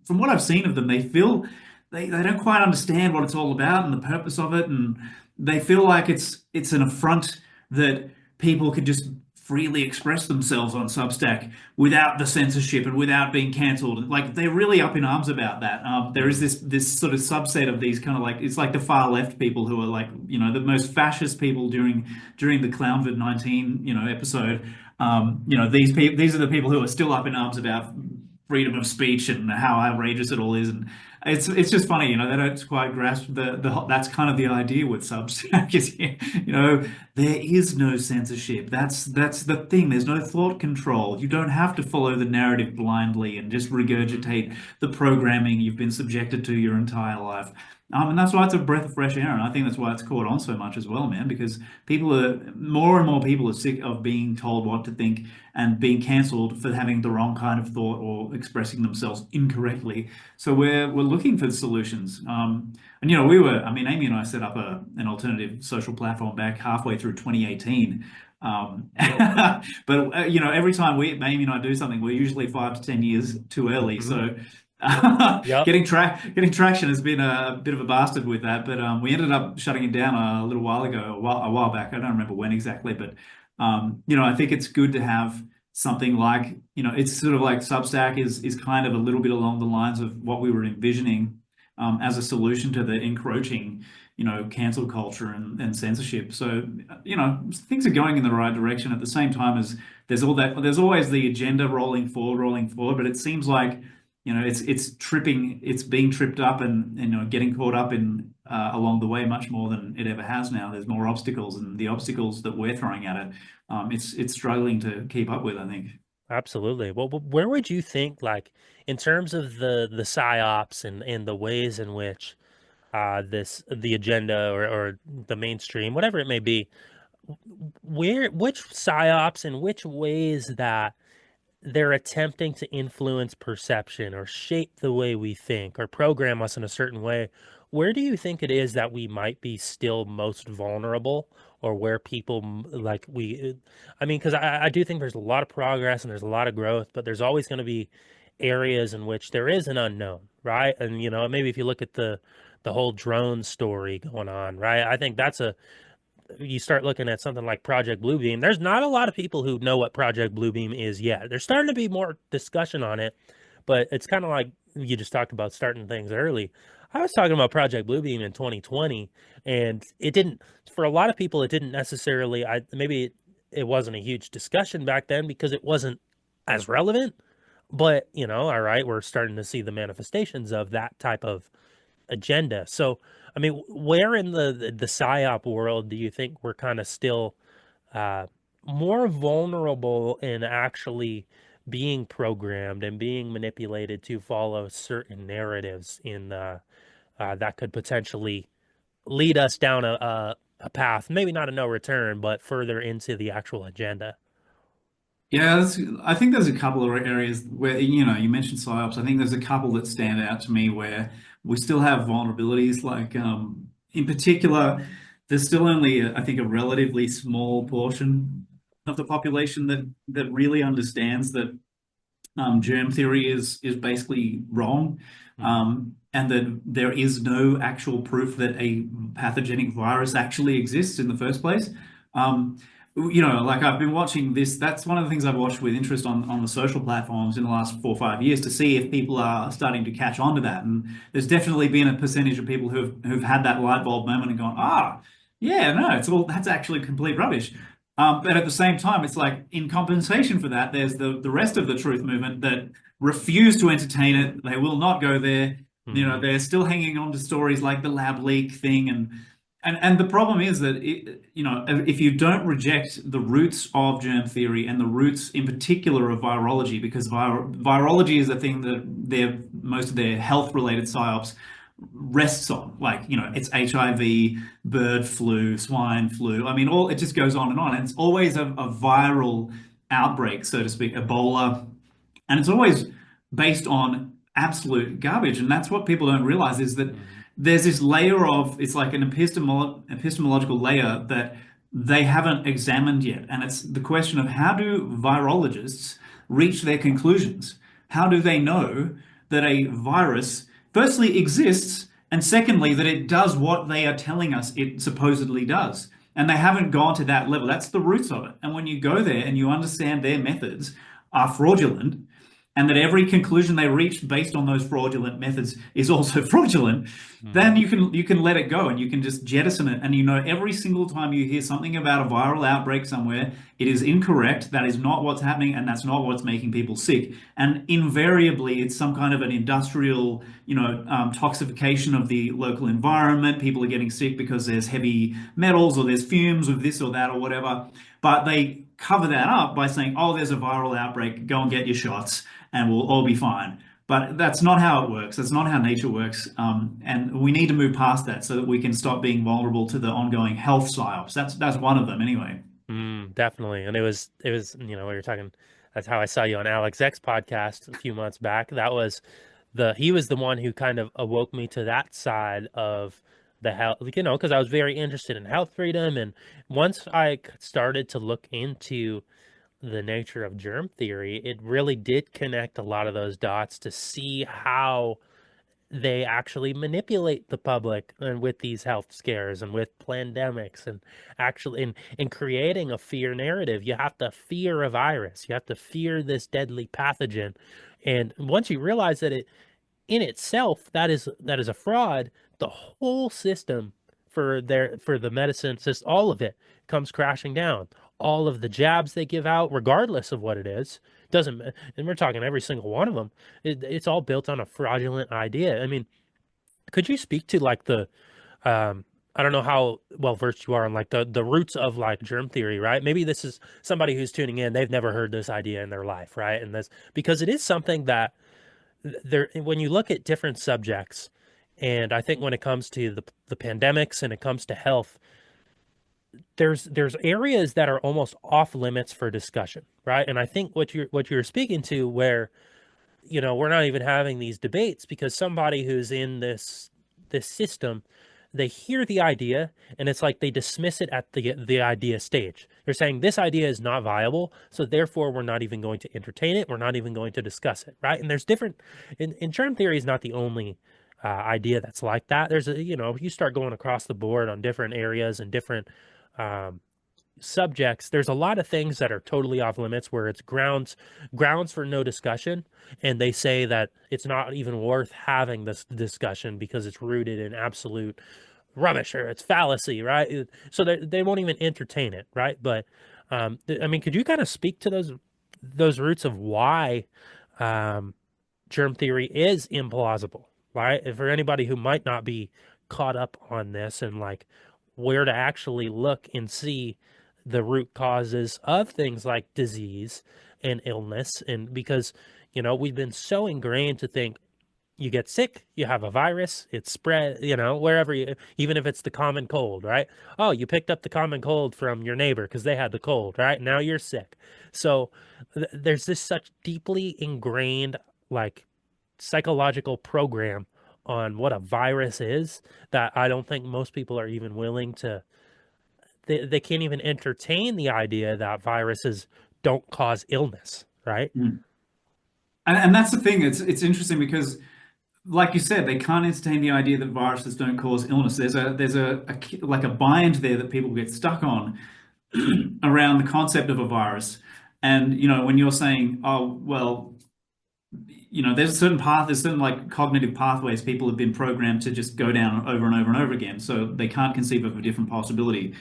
from what I've seen of them, they feel they don't quite understand what it's all about and the purpose of it, and they feel like it's an affront that people could just freely express themselves on Substack without the censorship and without being cancelled. Like they're really up in arms about that. There is Mhm. this sort of subset of these kind of like it's like the far left people who are like the most fascist people during the Clownvid 19 episode. These are the people who are still up in arms about freedom of speech and how outrageous it all is. And it's just funny, they don't quite grasp the that's kind of the idea with Substack is, there is no censorship. That's the thing. There's no thought control. You don't have to follow the narrative blindly and just regurgitate the programming you've been subjected to your entire life. And that's why it's a breath of fresh air, and I think that's why it's caught on so much as well, man. Because more and more people are sick of being told what to think and being cancelled for having the wrong kind of thought or expressing themselves incorrectly. So we're looking for solutions. And I mean, Amy and I set up an alternative social platform back halfway through 2018. But every time Amy and I do something, we're usually 5 to 10 years too early. Hmm. So Yep. getting traction has been a bit of a bastard with that, but we ended up shutting it down a little while ago, a while back. I don't remember when exactly, but I think it's good to have something like, it's sort of like Substack is kind of a little bit along the lines of what we were envisioning as a solution to the encroaching, cancel culture and censorship. So, things are going in the right direction at the same time as there's always the agenda rolling forward, but it seems like it's being tripped up and getting caught up in along the way much more than it ever has now. There's more obstacles, and the obstacles that we're throwing at it, it's struggling to keep up with, I think. Absolutely. Well, where would you think, like, in terms of the psyops and the ways in which the agenda or the mainstream, whatever it may be, which psyops and which ways that they're attempting to influence perception or shape the way we think or program us in a certain way, where do you think it is that we might be still most vulnerable, or where people like I mean, because I do think there's a lot of progress and there's a lot of growth, but there's always going to be areas in which there is an unknown, right? And maybe if you look at the whole drone story going on, right? I think that's a you start looking at something like Project Bluebeam, there's not a lot of people who know what Project Bluebeam is yet. There's starting to be more discussion on it, but it's kind of like you just talked about starting things early. I was talking about Project Bluebeam in 2020, and it didn't, for a lot of people, it didn't necessarily, maybe it wasn't a huge discussion back then because it wasn't as relevant. But, all right, we're starting to see the manifestations of that type of agenda. So, I mean, where in the psyop world do you think we're kind of still uh, more vulnerable in actually being programmed and being manipulated to follow certain narratives that could potentially lead us down a path, maybe not a no return, but further into the actual agenda? Yeah, I think there's a couple of areas where, you mentioned psyops. I think there's a couple that stand out to me where we still have vulnerabilities. Like, in particular, there's still only, I think, a relatively small portion of the population that really understands that germ theory is basically wrong, Hmm. and that there is no actual proof that a pathogenic virus actually exists in the first place. Um, like I've been watching this. That's one of the things I've watched with interest on the social platforms in the last 4 or 5 years to see if people are starting to catch on to that. And there's definitely been a percentage of people who've had that light bulb moment and gone, yeah, no, that's actually complete rubbish. But at the same time, it's like in compensation for that, there's the rest of the truth movement that refuse to entertain it. They will not go there. Hmm. They're still hanging on to stories like the lab leak thing, and the problem is that if you don't reject the roots of germ theory and the roots in particular of virology, because virology is the thing that most of their health related psyops rests on. Like, it's HIV, bird flu, swine flu. I mean, all it just goes on, and it's always a viral outbreak, so to speak, Ebola, and it's always based on absolute garbage. And that's what people don't realize is that Hmm. there's this layer of, it's like an epistemological layer that they haven't examined yet. And it's the question of, how do virologists reach their conclusions? How do they know that a virus, firstly, exists, and secondly, that it does what they are telling us it supposedly does? And they haven't gone to that level. That's the roots of it. And when you go there and you understand their methods are fraudulent, and that every conclusion they reach based on those fraudulent methods is also fraudulent, then Hmm. you can let it go and you can just jettison it. And every single time you hear something about a viral outbreak somewhere, it is incorrect. That is not what's happening, and that's not what's making people sick. And invariably, it's some kind of an industrial, toxification of the local environment. People are getting sick because there's heavy metals or there's fumes of this or that or whatever. But they cover that up by saying, oh, there's a viral outbreak, go and get your shots and we'll all be fine. But that's not how it works. That's not how nature works. And we need to move past that so that we can stop being vulnerable to the ongoing health psyops. That's one of them anyway. Definitely. And it was, we were talking, that's how I saw you on Alex X podcast a few months back. He was the one who kind of awoke me to that side of the health, because I was very interested in health freedom. And once I started to look into the nature of germ theory, it really did connect a lot of those dots to see how they actually manipulate the public and with these health scares and with pandemics and actually in creating a fear narrative. You have to fear a virus, you have to fear this deadly pathogen, and once you realize that it in itself that is a fraud, the whole system for the medicine system, all of it comes crashing down. All of the jabs they give out, regardless of what it is, doesn't, and we're talking every single one of them, it's all built on a fraudulent idea. I mean, could you speak to like the I don't know how well versed you are on like the roots of like germ theory, right? Maybe this is somebody who's tuning in, they've never heard this idea in their life, right? And this, because it is something that there, when you look at different subjects, and I think when it comes to the pandemics and it comes to health, there's areas that are almost off limits for discussion, right? And I think what you're speaking to, where we're not even having these debates because somebody who's in this system, they hear the idea and it's like they dismiss it at the idea stage. They're saying this idea is not viable, so therefore we're not even going to entertain it, we're not even going to discuss it, right? And there's different, in germ theory is not the only idea that's like that. There's you start going across the board on different areas and different um, subjects, there's a lot of things that are totally off limits where it's grounds for no discussion, and they say that it's not even worth having this discussion because it's rooted in absolute rubbish or it's fallacy, right? So they won't even entertain it, right? But I mean, could you kind of speak to those roots of why um, germ theory is implausible, right? And for anybody who might not be caught up on this, and like where to actually look and see the root causes of things like disease and illness. And because, we've been so ingrained to think you get sick, you have a virus, it's spread, wherever you, even if it's the common cold, right? Oh, you picked up the common cold from your neighbor because they had the cold, right? Now you're sick. So there's this such deeply ingrained, like, psychological program on what a virus is that I don't think most people are even willing to, they can't even entertain the idea that viruses don't cause illness, right? Mm. And that's the thing. It's interesting because, like you said, they can't entertain the idea that viruses don't cause illness. There's a like a bind there that people get stuck on around the concept of a virus. And when you're saying, oh well, there's a certain path, there's certain like cognitive pathways people have been programmed to just go down over and over and over again. So they can't conceive of a different possibility.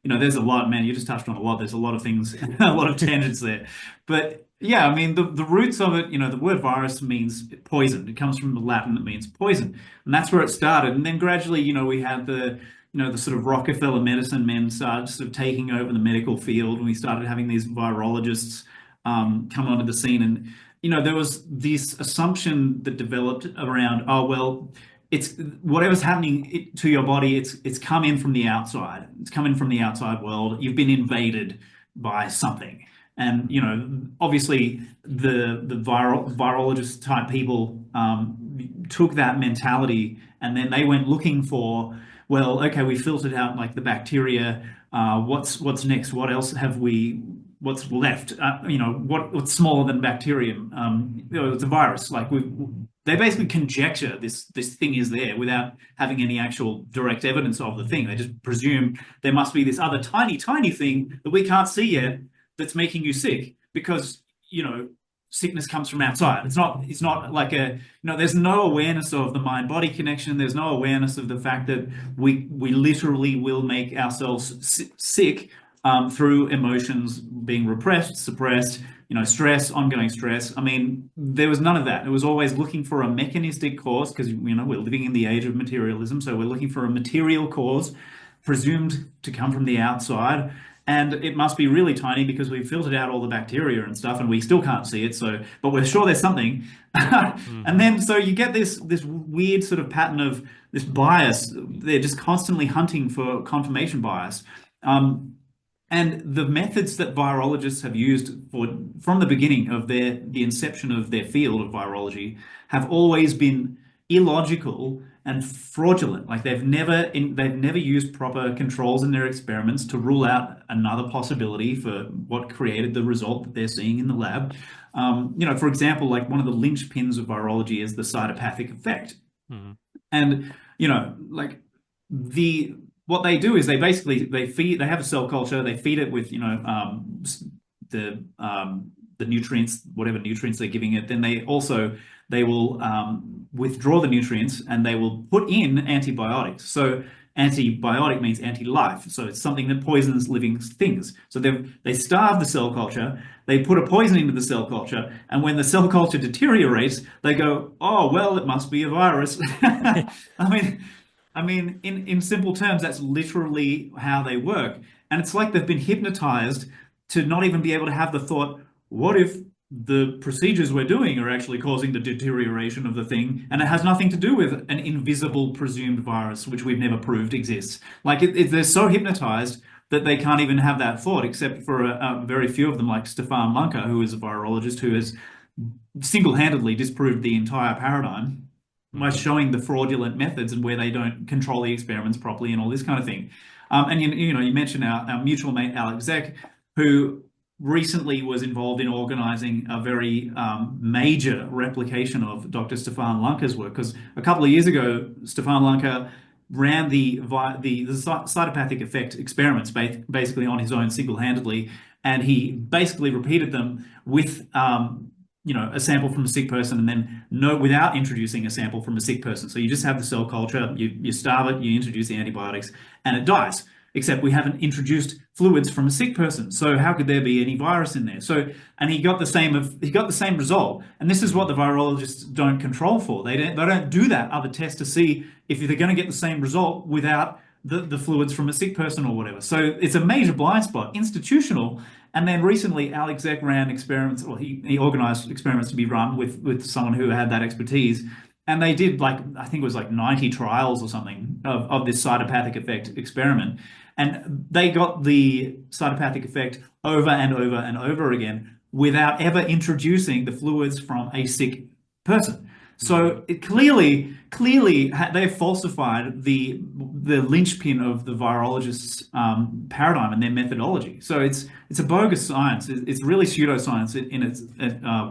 There's a lot, man, you just touched on a lot. There's a lot of things, a lot of tangents there. But yeah, I mean, the roots of it, the word virus means poison. It comes from the Latin that means poison. And that's where it started. And then gradually, we had the sort of Rockefeller medicine men started sort of taking over the medical field. And we started having these virologists come onto the scene. And there was this assumption that developed around, oh, well, it's whatever's happening to your body, it's come in from the outside. It's come in from the outside world. You've been invaded by something. And, obviously the virologist type people took that mentality and then they went looking for, well, okay, we filtered out like the bacteria. What's next? What else have we? What's left? What's smaller than bacterium? It's a virus. Like they basically conjecture this thing is there without having any actual direct evidence of the thing. They just presume there must be this other tiny thing that we can't see yet that's making you sick because sickness comes from outside. It's not like there's no awareness of the mind body connection. There's no awareness of the fact that we literally will make ourselves sick through emotions being repressed, suppressed, stress, ongoing stress. I mean, there was none of that. It was always looking for a mechanistic cause because, we're living in the age of materialism. So we're looking for a material cause presumed to come from the outside. and it must be really tiny because we've filtered out all the bacteria and stuff, and we still can't see it. So, but we're sure there's something. And Hmm. then so you get this weird sort of pattern of this bias. They're just constantly hunting for confirmation bias. Um, and the methods that virologists have used from the beginning of the inception of their field of virology have always been illogical and fraudulent. Like they've never used proper controls in their experiments to rule out another possibility for what created the result that they're seeing in the lab. For example, like one of the linchpins of virology is the cytopathic effect. Hmm. And like the what they do is they have a cell culture, they feed it with the nutrients, whatever nutrients they're giving it. Then they will withdraw the nutrients and they will put in antibiotics. So antibiotic means anti-life, so it's something that poisons living things. So they starve the cell culture, they put a poison into the cell culture, and when the cell culture deteriorates, they go, oh well, it must be a virus. I mean, in simple terms, that's literally how they work. And it's like they've been hypnotized to not even be able to have the thought, what if the procedures we're doing are actually causing the deterioration of the thing, and it has nothing to do with an invisible presumed virus, which we've never proved exists. Like they're so hypnotized that they can't even have that thought, except for a very few of them, like Stefan Lanka, who is a virologist who has single-handedly disproved the entire paradigm by Hmm. showing the fraudulent methods and where they don't control the experiments properly and all this kind of thing. And you mentioned our mutual mate Alex Zek, who recently was involved in organizing a very major replication of Dr. Stefan Lanka's work. Because a couple of years ago, Stefan Lanka ran the cytopathic effect experiments basically on his own single-handedly, and he basically repeated them with a sample from a sick person, and then no, without introducing a sample from a sick person. So you just have the cell culture, you starve it, you introduce the antibiotics, and it dies. Except we haven't introduced fluids from a sick person. So how could there be any virus in there? So, and he got the same result. And this is what Hmm. the virologists don't control for. They don't do that other test to see if they're going to get the same result without the fluids from a sick person or whatever. So it's a major blind spot, institutional. And then recently, Alex Zek ran experiments, or he organized experiments to be run with someone who had that expertise. And they did like, I think it was like 90 trials or something of this cytopathic effect experiment. And they got the cytopathic effect over and over and over again without ever introducing the fluids from a sick person. Hmm. So it clearly, they've falsified the linchpin of the virologist's paradigm and their methodology. So it's a bogus science. It's really pseudoscience in its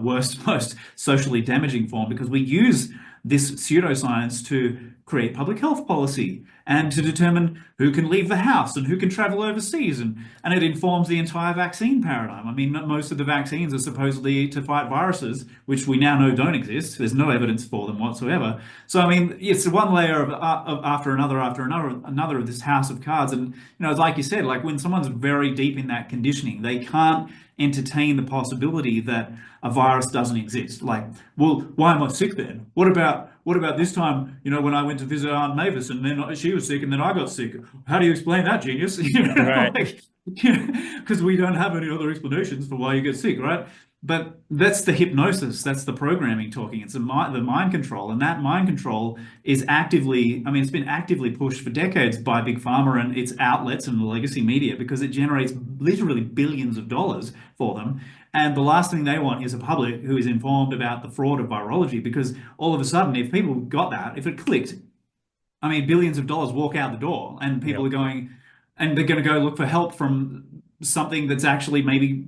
worst, most socially damaging form, because we use this pseudoscience to create public health policy and to determine who can leave the house and who can travel overseas. And it informs the entire vaccine paradigm. I mean, most of the vaccines are supposedly to fight viruses, which we now know don't exist. There's no evidence for them whatsoever. So, I mean, it's one layer of after another of this house of cards. And, it's like you said, like when someone's very deep in that conditioning, they can't entertain the possibility that a virus doesn't exist. Like, well, why am I sick then? What about this time, when I went to visit Aunt Mavis and then she was sick and then I got sick? How do you explain that, genius? Right. Like, because we don't have any other explanations for why you get sick, right? But that's the hypnosis, that's the programming talking. It's the mind control, and that mind control is actively, I mean, it's been actively pushed for decades by Big Pharma and its outlets and the legacy media, because it generates literally billions of dollars for them. And the last thing they want is a public who is informed about the fraud of virology, because all of a sudden, if people got that, if it clicked, I mean, billions of dollars walk out the door, and people Yep. are going, and they're going to go look for help from something that's actually maybe,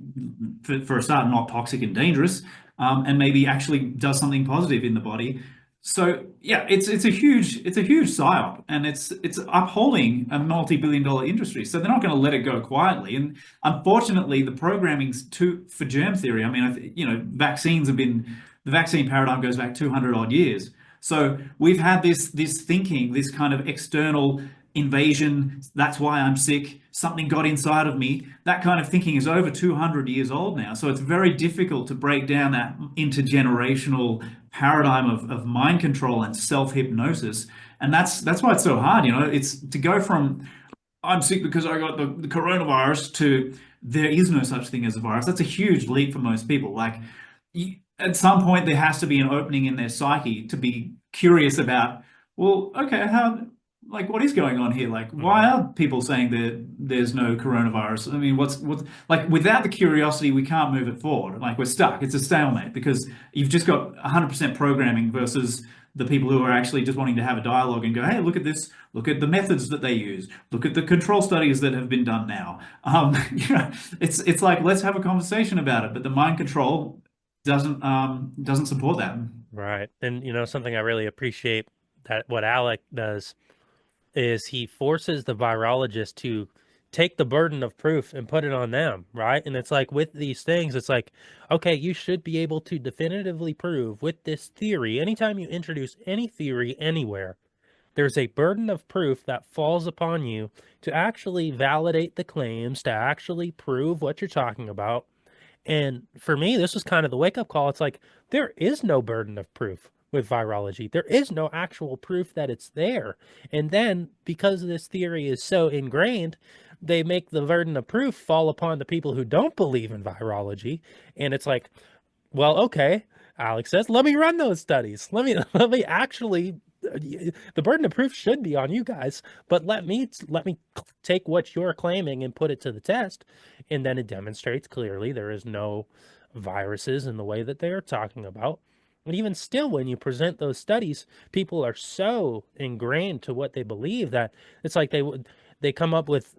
for a start, not toxic and dangerous, and maybe actually does something positive in the body. So yeah, it's a huge psyop, and it's upholding a multi-billion-dollar industry. So they're not going to let it go quietly. And unfortunately, the programming's too for germ theory. I mean, vaccines have been the vaccine paradigm goes back 200 odd years. So we've had this thinking, this kind of external invasion. That's why I'm sick. Something got inside of me. That kind of thinking is over 200 years old now. So it's very difficult to break down that intergenerational paradigm of mind control and self hypnosis. And that's why it's so hard. It's to go from I'm sick because I got the coronavirus to there is no such thing as a virus. That's a huge leap for most people. Like, at some point, there has to be an opening in their psyche to be curious about, well, okay, like, what is going on here? Like, why Hmm. are people saying that there's no coronavirus? I mean, what's like, without the curiosity, we can't move it forward. Like, we're stuck. It's a stalemate because you've just got 100% programming versus the people who are actually just wanting to have a dialogue and go, hey, look at this, look at the methods that they use, look at the control studies that have been done now. It's like let's have a conversation about it, but the mind control doesn't support that. Right. And, something I really appreciate that what Alec does is he forces the virologist to take the burden of proof and put it on them, right? And it's like with these things, it's like, okay, you should be able to definitively prove with this theory, anytime you introduce any theory anywhere, there's a burden of proof that falls upon you to actually validate the claims, to actually prove what you're talking about. And for me, this was kind of the wake up call. It's like, there is no burden of proof with virology. There is no actual proof that it's there. And then, because this theory is so ingrained, they make the burden of proof fall upon the people who don't believe in virology. And it's like, well, okay, Alex says, let me run those studies. Let me actually the burden of proof should be on you guys, but let me take what you're claiming and put it to the test, and then it demonstrates clearly there is no viruses in the way that they are talking about. And even still, when you present those studies, people are so ingrained to what they believe that it's like they come up with,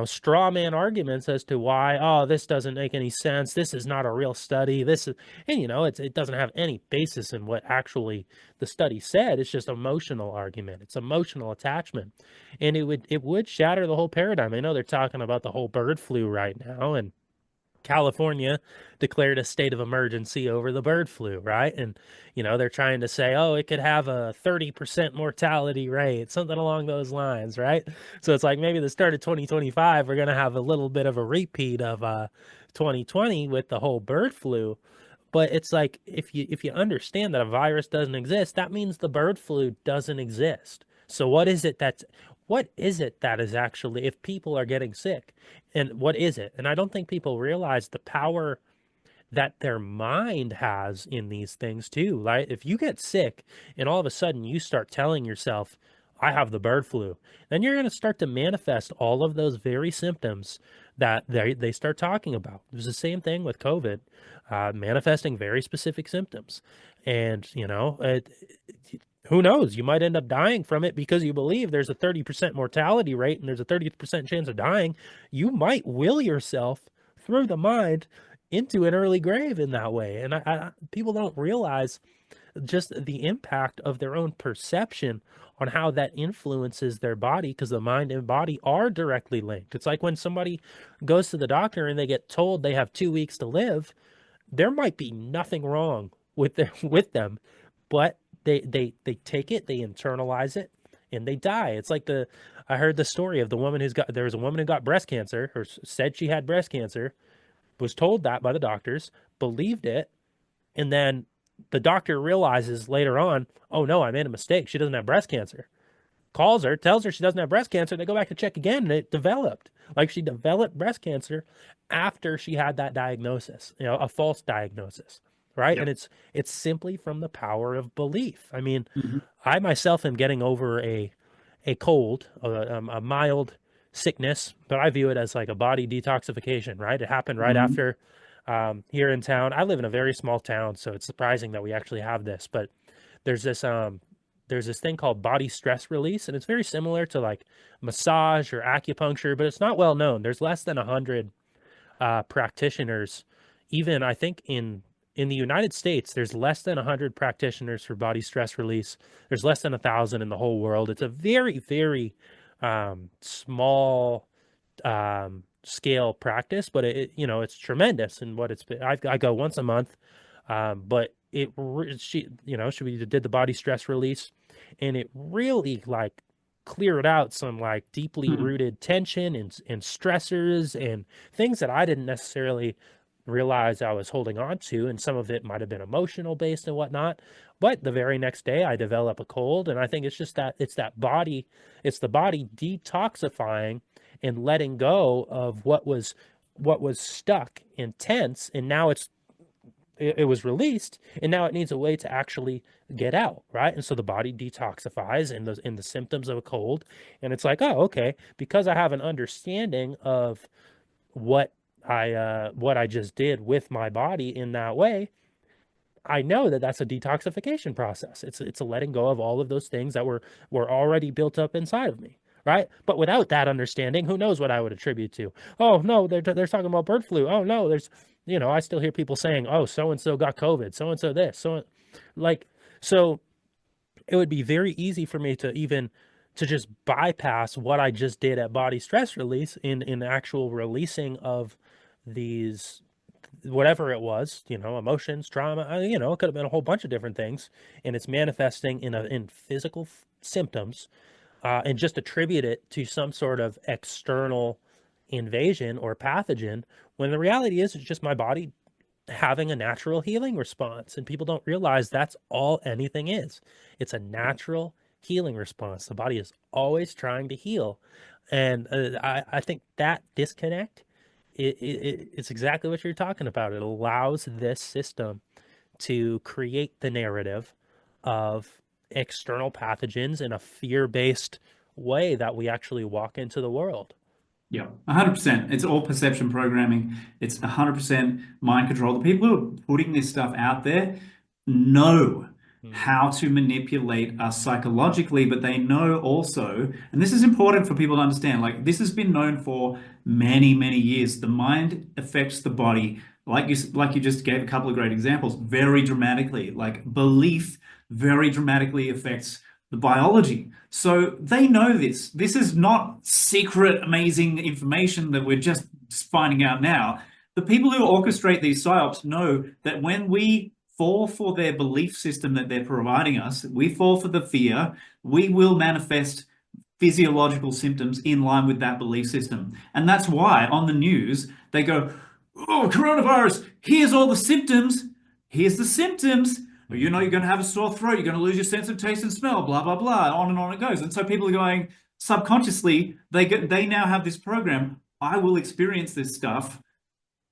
straw man arguments as to why, oh, this doesn't make any sense. This is not a real study. This is, and it doesn't have any basis in what actually the study said. It's just emotional argument. It's emotional attachment. And it would shatter the whole paradigm. I know they're talking about the whole bird flu right now, and California declared a state of emergency over the bird flu, right? And, they're trying to say, oh, it could have a 30% mortality rate, something along those lines, right? So it's like maybe the start of 2025, we're going to have a little bit of a repeat of 2020 with the whole bird flu. But it's like if you understand that a virus doesn't exist, that means the bird flu doesn't exist. So what is it that is actually, if people are getting sick, and what is it? And I don't think people realize the power that their mind has in these things too. Right? If you get sick and all of a sudden you start telling yourself, I have the bird flu, then you're going to start to manifest all of those very symptoms that they start talking about. It was the same thing with COVID, manifesting very specific symptoms. And, who knows? You might end up dying from it because you believe there's a 30% mortality rate and there's a 30% chance of dying. You might will yourself through the mind into an early grave in that way. And people don't realize just the impact of their own perception on how that influences their body, because the mind and body are directly linked. It's like when somebody goes to the doctor and they get told they have 2 weeks to live, there might be nothing wrong with them, but they take it, they internalize it, and they die. It's like I heard the story of the woman there was a woman who got breast cancer, or said she had breast cancer, was told that by the doctors, believed it, and then the doctor realizes later on, oh no, I made a mistake. She doesn't have breast cancer. Calls her, tells her she doesn't have breast cancer. They go back to check again, and it developed. Like, she developed breast cancer after she had that diagnosis, a false diagnosis, right? And Yep. it's simply from the power of belief. I mean, Mhm. I myself am getting over a cold, a mild sickness, but I view it as like a body detoxification, right? It happened right Mhm. after, here in town. I live in a very small town, so it's surprising that we actually have this, but there's this there's this thing called body stress release, and it's very similar to like massage or acupuncture, but it's not well known. There's less than 100 practitioners. Even I think in the United States, there's less than 100 practitioners for body stress release. There's less than 1,000 in the whole world. It's a very, very small scale practice, but it's tremendous in what it's been. I go once a month, but she did the body stress release, and it really like cleared out some like deeply Mhm. rooted tension and stressors and things that I didn't necessarily realize I was holding on to, and some of it might have been emotional based and whatnot. But the very next day I develop a cold, and I think it's just that it's the body detoxifying and letting go of what was stuck and tense, and now it was released, and now it needs a way to actually get out, right? And so the body detoxifies in the symptoms of a cold, and it's like, oh, okay, because I have an understanding of what what I just did with my body in that way, I know that that's a detoxification process. It's a letting go of all of those things that were already built up inside of me, right? But without that understanding, who knows what I would attribute to? Oh no, they're talking about bird flu. Oh no, there's I still hear people saying, oh, so and so got COVID, so and so this, like so it would be very easy for me to even to just bypass what I just did at body stress release in the actual releasing of these whatever it was, emotions, trauma, it could have been a whole bunch of different things, and it's manifesting in physical symptoms, and just attribute it to some sort of external invasion or pathogen, when the reality is it's just my body having a natural healing response, and people don't realize that's all anything is. It's a natural healing response. The body is always trying to heal, and I think that disconnect, it's exactly what you're talking about. It allows this system to create the narrative of external pathogens in a fear-based way that we actually walk into the world. Yeah, 100%. It's all perception programming. It's 100% mind control. The people who are putting this stuff out there know Mm. how to manipulate us psychologically, but they know also, and this is important for people to understand, like this has been known for many, many years. The mind affects the body, like you just gave a couple of great examples, very dramatically. Like belief very dramatically affects the biology. So they know this. This is not secret, amazing information that we're just finding out now. The people who orchestrate these psyops know that when we fall for their belief system that they're providing us, we fall for the fear, we will manifest physiological symptoms in line with that belief system. And that's why on the news, they go, oh, coronavirus, here's all the symptoms. Here's the symptoms. You're going to have a sore throat. You're going to lose your sense of taste and smell, blah, blah, blah. On and on it goes. And so people are going subconsciously, they now have this program. I will experience this stuff.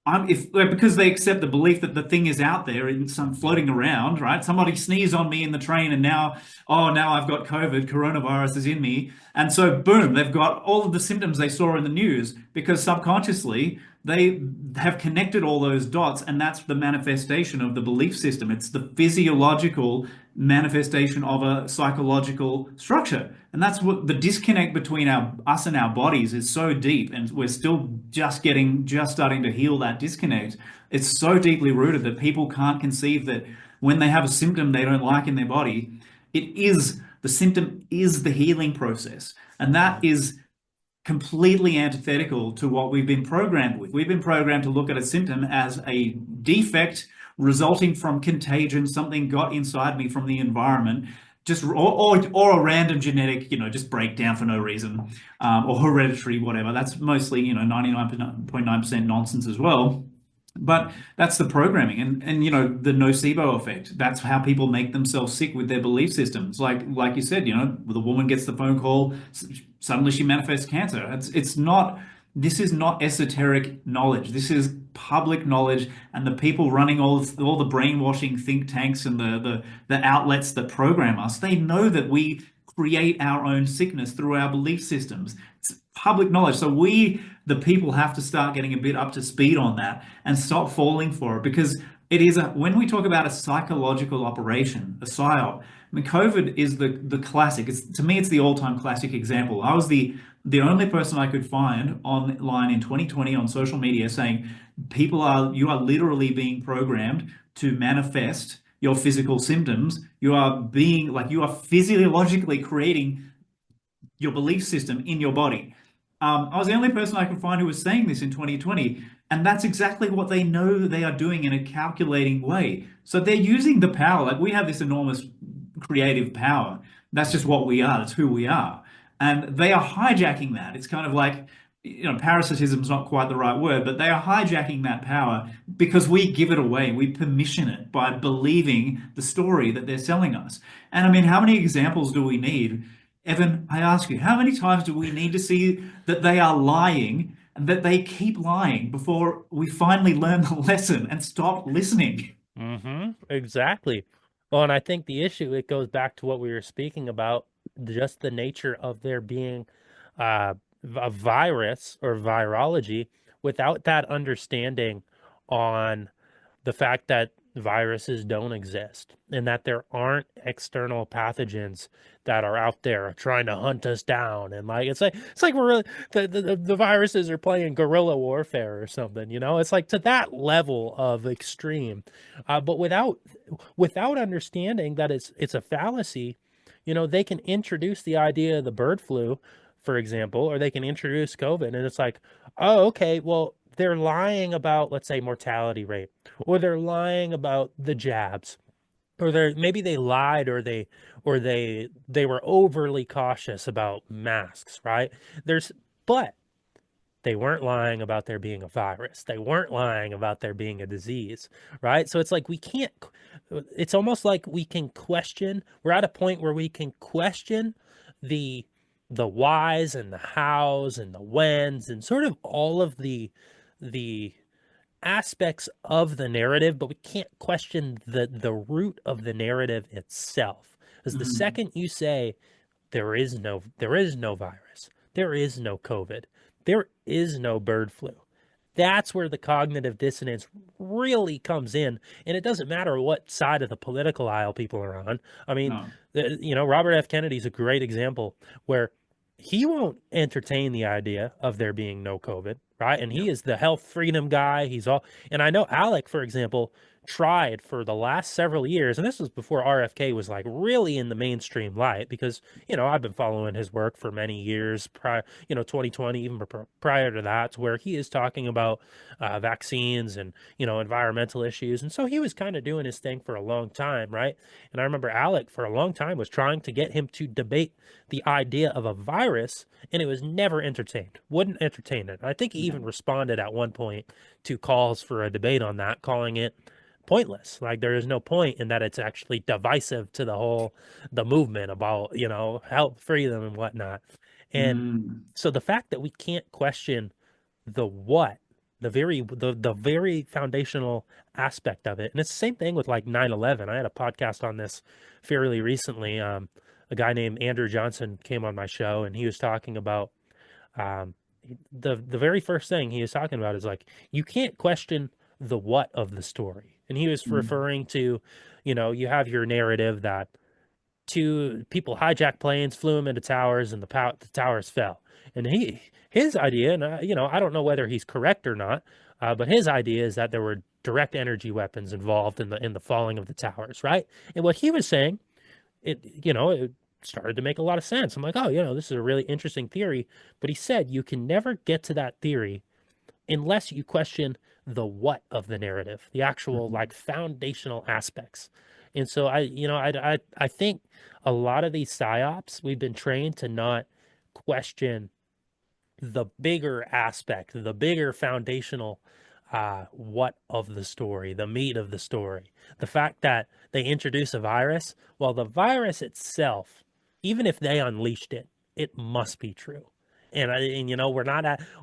Because they accept the belief that the thing is out there and some floating around, right? Somebody sneezed on me in the train and now I've got COVID, coronavirus is in me. And so boom, they've got all of the symptoms they saw in the news because subconsciously they have connected all those dots, and that's the manifestation of the belief system. It's the physiological manifestation of a psychological structure. And that's what the disconnect between us and our bodies is so deep, and we're still just starting to heal that disconnect. It's so deeply rooted that people can't conceive that when they have a symptom they don't like in their body, the symptom is the healing process. And that is completely antithetical to what we've been programmed with. We've been programmed to look at a symptom as a defect resulting from contagion, something got inside me from the environment, or a random genetic, just breakdown for no reason, or hereditary, whatever. That's mostly, 99.9% nonsense as well. But that's the programming, and the nocebo effect. That's how people make themselves sick with their belief systems. Like you said, the woman gets the phone call, suddenly she manifests cancer. It's not. This is not esoteric knowledge. This is public knowledge, and the people running all the brainwashing think tanks and the outlets that program us, they know that we create our own sickness through our belief systems. It's public knowledge. So the people, have to start getting a bit up to speed on that and stop falling for it, because when we talk about a psychological operation, a psyop. I mean, COVID is the classic. To me, it's the all-time classic example. I was the only person I could find online in 2020 on social media saying you are literally being programmed to manifest your physical symptoms. You are physiologically creating your belief system in your body. I was the only person I could find who was saying this in 2020, and that's exactly what they know they are doing in a calculating way. So they're using the power. Like, we have this enormous creative power. That's just what we are. That's who we are. And they are hijacking that. It's kind of like, parasitism is not quite the right word, but they are hijacking that power because we give it away. We permission it by believing the story that they're selling us. And I mean, how many examples do we need? Evan, I ask you, how many times do we need to see that they are lying and that they keep lying before we finally learn the lesson and stop listening? Exactly. Well, and I think the issue, it goes back to what we were speaking about, just the nature of there being uh, a virus or virology without that understanding on the fact that viruses don't exist and that there aren't external pathogens that are out there trying to hunt us down. And like it's like we're really, the viruses are playing guerrilla warfare or something, it's like to that level of extreme. But without understanding that it's a fallacy, they can introduce the idea of the bird flu, for example, or they can introduce COVID, and it's like, oh, okay, well, they're lying about, let's say, mortality rate, or they're lying about the jabs, or maybe they lied, or they were overly cautious about masks, right? But they weren't lying about there being a virus. They weren't lying about there being a disease, right? So it's like it's almost like we can question, we're at a point where we can question the the whys and the hows and the whens and sort of all of the aspects of the narrative, but we can't question the root of the narrative itself. Because the Mhm. second you say there is no virus, there is no COVID, there is no bird flu, that's where the cognitive dissonance really comes in. And it doesn't matter what side of the political aisle people are on. I mean, No. Robert F. Kennedy's a great example where he won't entertain the idea of there being no COVID, right? And Yeah. he is the health freedom guy. And I know Alec, for example, tried for the last several years, and this was before RFK was like really in the mainstream light, because, I've been following his work for many years, prior, 2020, even prior to that, to where he is talking about vaccines and, environmental issues. And so he was kind of doing his thing for a long time, right? And I remember Alec for a long time was trying to get him to debate the idea of a virus, and it was never entertained, wouldn't entertain it. I think he even No. responded at one point to calls for a debate on that, calling it pointless. Like there is no point in that, it's actually divisive to the movement about, health freedom and whatnot. And Mm. so the fact that we can't question the what, the very foundational aspect of it. And it's the same thing with like 9/11. I had a podcast on this fairly recently. A guy named Andrew Johnson came on my show, and he was talking about um, the very first thing he was talking about is like, you can't question the what of the story. And he was Mm. referring to, you have your narrative that two people hijacked planes, flew them into towers, and the towers fell. And his idea, and I don't know whether he's correct or not, but his idea is that there were direct energy weapons involved in the falling of the towers, right? And what he was saying, it started to make a lot of sense. I'm like, oh, this is a really interesting theory. But he said you can never get to that theory unless you question the what of the narrative, the actual Mhm. like foundational aspects. And so I think a lot of these psyops, we've been trained to not question the bigger aspect, the bigger foundational what of the story, the meat of the story. The fact that they introduce a virus, well, the virus itself, even if they unleashed it, it must be true. And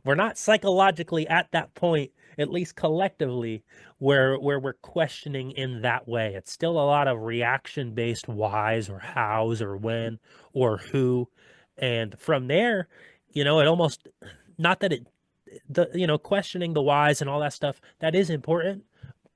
we're not psychologically at that point, at least collectively, where we're questioning in that way. It's still a lot of reaction based whys or hows or when or who. And from there, it almost, not that it the questioning the whys and all that stuff, that is important,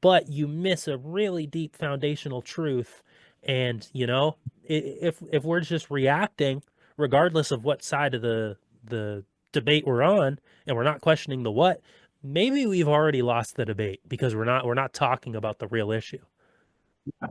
but you miss a really deep foundational truth. And if we're just reacting regardless of what side of the debate we're on, and we're not questioning the what, maybe we've already lost the debate because we're not talking about the real issue.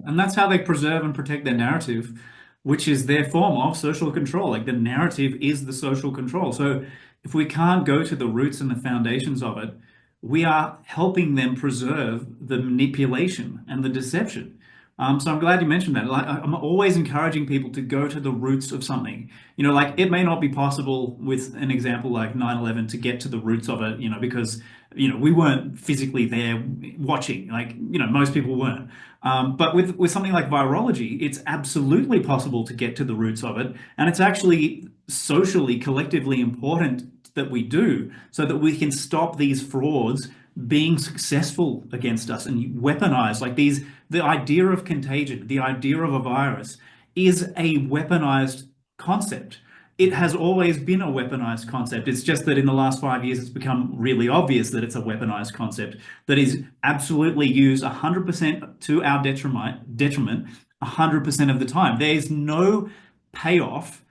And that's how they preserve and protect their narrative, which is their form of social control. Like the narrative is the social control. So if we can't go to the roots and the foundations of it, we are helping them preserve the manipulation and the deception, So I'm glad you mentioned that. Like, I'm always encouraging people to go to the roots of something. Like it may not be possible with an example like 9/11 to get to the roots of it, because, we weren't physically there watching, like, most people weren't. But with something like virology, it's absolutely possible to get to the roots of it. And it's actually socially, collectively important that we do so that we can stop these frauds being successful against us and weaponized. Like the idea of contagion, the idea of a virus is a weaponized concept. It has always been a weaponized concept. It's just that in the last 5 years, it's become really obvious that it's a weaponized concept that is absolutely used 100% to our detriment 100% of the time. There is no payoff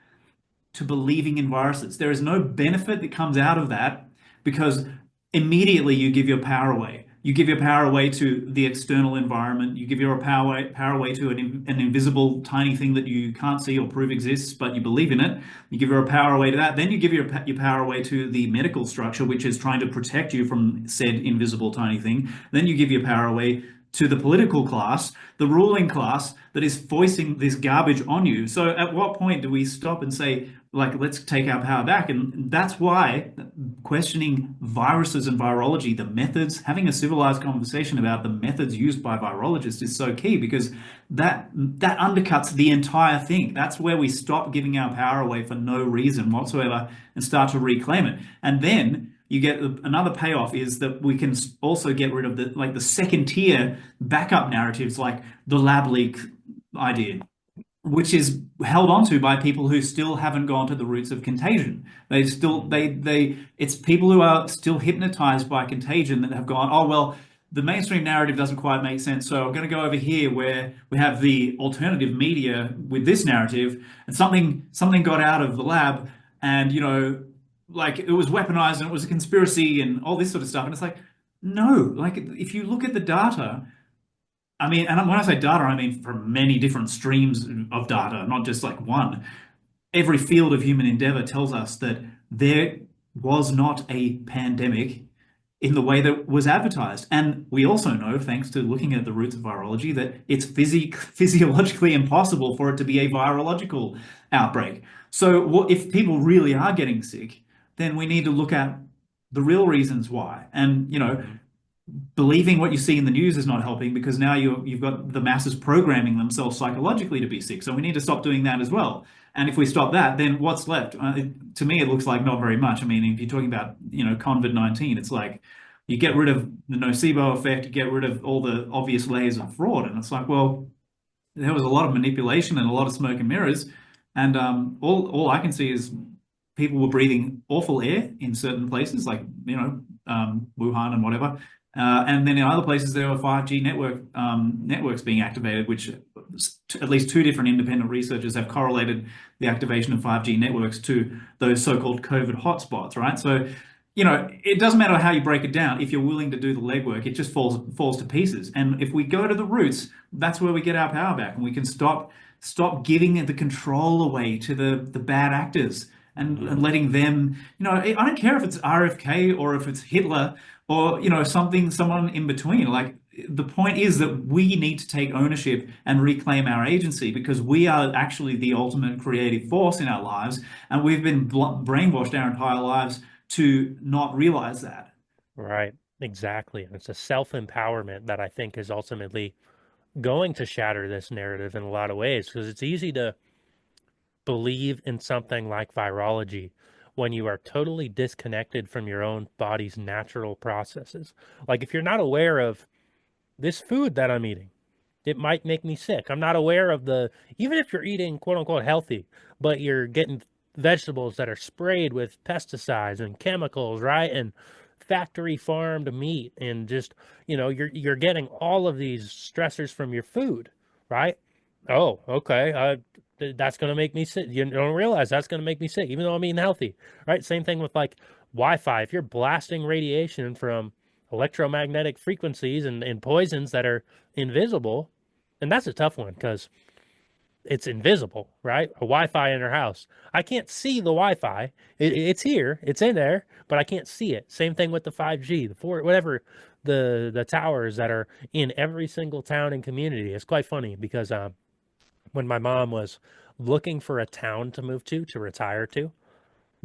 to believing in viruses. There is no benefit that comes out of that because immediately you give your power away. You give your power away to the external environment. You give your power away to an invisible tiny thing that you can't see or prove exists, but you believe in it. You give your power away to that. Then you give your power away to the medical structure, which is trying to protect you from said invisible tiny thing. Then you give your power away to the political class, the ruling class that is foisting this garbage on you. So at what point do we stop and say, like, let's take our power back? And that's why questioning viruses and virology, the methods, having a civilized conversation about the methods used by virologists is so key, because that undercuts the entire thing. That's where we stop giving our power away for no reason whatsoever and start to reclaim it. And then you get another payoff is that we can also get rid of the second tier backup narratives like the lab leak idea, which is held onto by people who still haven't gone to the roots of contagion. It's people who are still hypnotized by contagion that have gone, oh well, the mainstream narrative doesn't quite make sense, so I'm going to go over here where we have the alternative media with this narrative, and something got out of the lab, and like it was weaponized and it was a conspiracy and all this sort of stuff. And it's like, no, like if you look at the data, I mean, and when I say data, I mean from many different streams of data, not just like one. Every field of human endeavor tells us that there was not a pandemic in the way that was advertised. And we also know, thanks to looking at the roots of virology, that it's physiologically impossible for it to be a virological outbreak. So if people really are getting sick, then we need to look at the real reasons why. And, believing what you see in the news is not helping, because now you've got the masses programming themselves psychologically to be sick. So we need to stop doing that as well. And if we stop that, then what's left? To me, it looks like not very much. I mean, if you're talking about, COVID-19, it's like you get rid of the nocebo effect, you get rid of all the obvious layers of fraud. And it's like, well, there was a lot of manipulation and a lot of smoke and mirrors. And all I can see is people were breathing awful air in certain places, like, Wuhan and whatever. And then in other places, there were 5G networks being activated, which at least two different independent researchers have correlated the activation of 5G networks to those so-called COVID hotspots, right? So, it doesn't matter how you break it down. If you're willing to do the legwork, it just falls to pieces. And if we go to the roots, that's where we get our power back, and we can stop giving the control away to the bad actors and letting them, I don't care if it's RFK or if it's Hitler or, someone in between. Like, the point is that we need to take ownership and reclaim our agency, because we are actually the ultimate creative force in our lives, and we've been brainwashed our entire lives to not realize that. Right, exactly. And it's a self-empowerment that I think is ultimately going to shatter this narrative in a lot of ways, because it's easy to believe in something like virology when you are totally disconnected from your own body's natural processes. Like if you're not aware of this food that I'm eating, it might make me sick. I'm not aware of even if you're eating quote unquote healthy, but you're getting vegetables that are sprayed with pesticides and chemicals, right? And factory farmed meat, and just, you're getting all of these stressors from your food, right? Oh, okay. That's going to make me sick. You don't realize that's going to make me sick, even though I'm eating healthy, right? Same thing with like Wi-Fi. If you're blasting radiation from electromagnetic frequencies and poisons that are invisible, and that's a tough one because it's invisible, right? A Wi-Fi in our house. I can't see the Wi-Fi. It's here, it's in there, but I can't see it. Same thing with the 5G, the four, whatever the towers that are in every single town and community. It's quite funny because when my mom was looking for a town to move to retire to,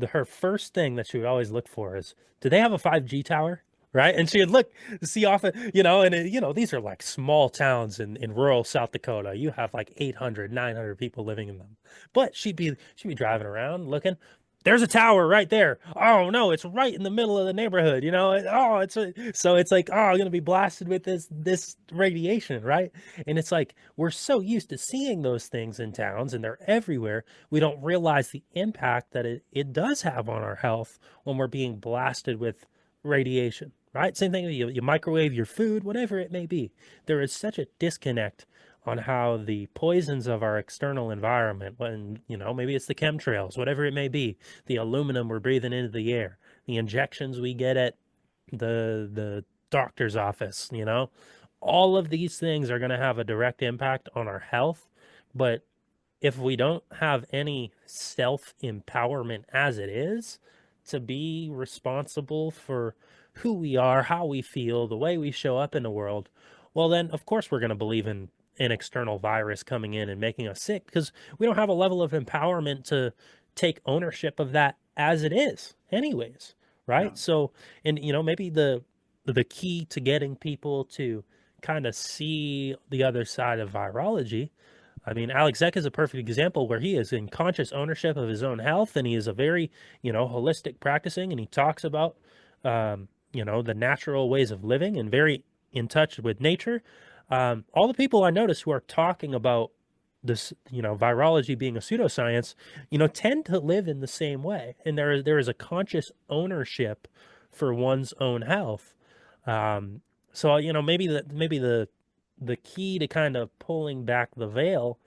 her first thing that she would always look for is, do they have a 5G tower? Right. And she would look to see off, and these are like small towns in rural South Dakota. You have like 800, 900 people living in them. But she'd be driving around looking. There's a tower right there. Oh no, it's right in the middle of the neighborhood. Oh, so it's like, oh, I'm gonna be blasted with this radiation, right? And it's like we're so used to seeing those things in towns, and they're everywhere. We don't realize the impact that it does have on our health when we're being blasted with radiation, right? Same thing, you microwave your food, whatever it may be. There is such a disconnect on how the poisons of our external environment, when, maybe it's the chemtrails, whatever it may be, the aluminum we're breathing into the air, the injections we get at the doctor's office, all of these things are going to have a direct impact on our health. But if we don't have any self empowerment as it is to be responsible for who we are, how we feel, the way we show up in the world, well, then of course we're going to believe in an external virus coming in and making us sick because we don't have a level of empowerment to take ownership of that as it is, anyways. Yeah. Right. So, and maybe the key to getting people to kind of see the other side of virology. I mean, Alex Zek is a perfect example where he is in conscious ownership of his own health, and he is a very, holistic practicing, and he talks about, the natural ways of living and very in touch with nature. All the people I notice who are talking about this, virology being a pseudoscience, tend to live in the same way, and there is a conscious ownership for one's own health. So maybe the key to kind of pulling back the veil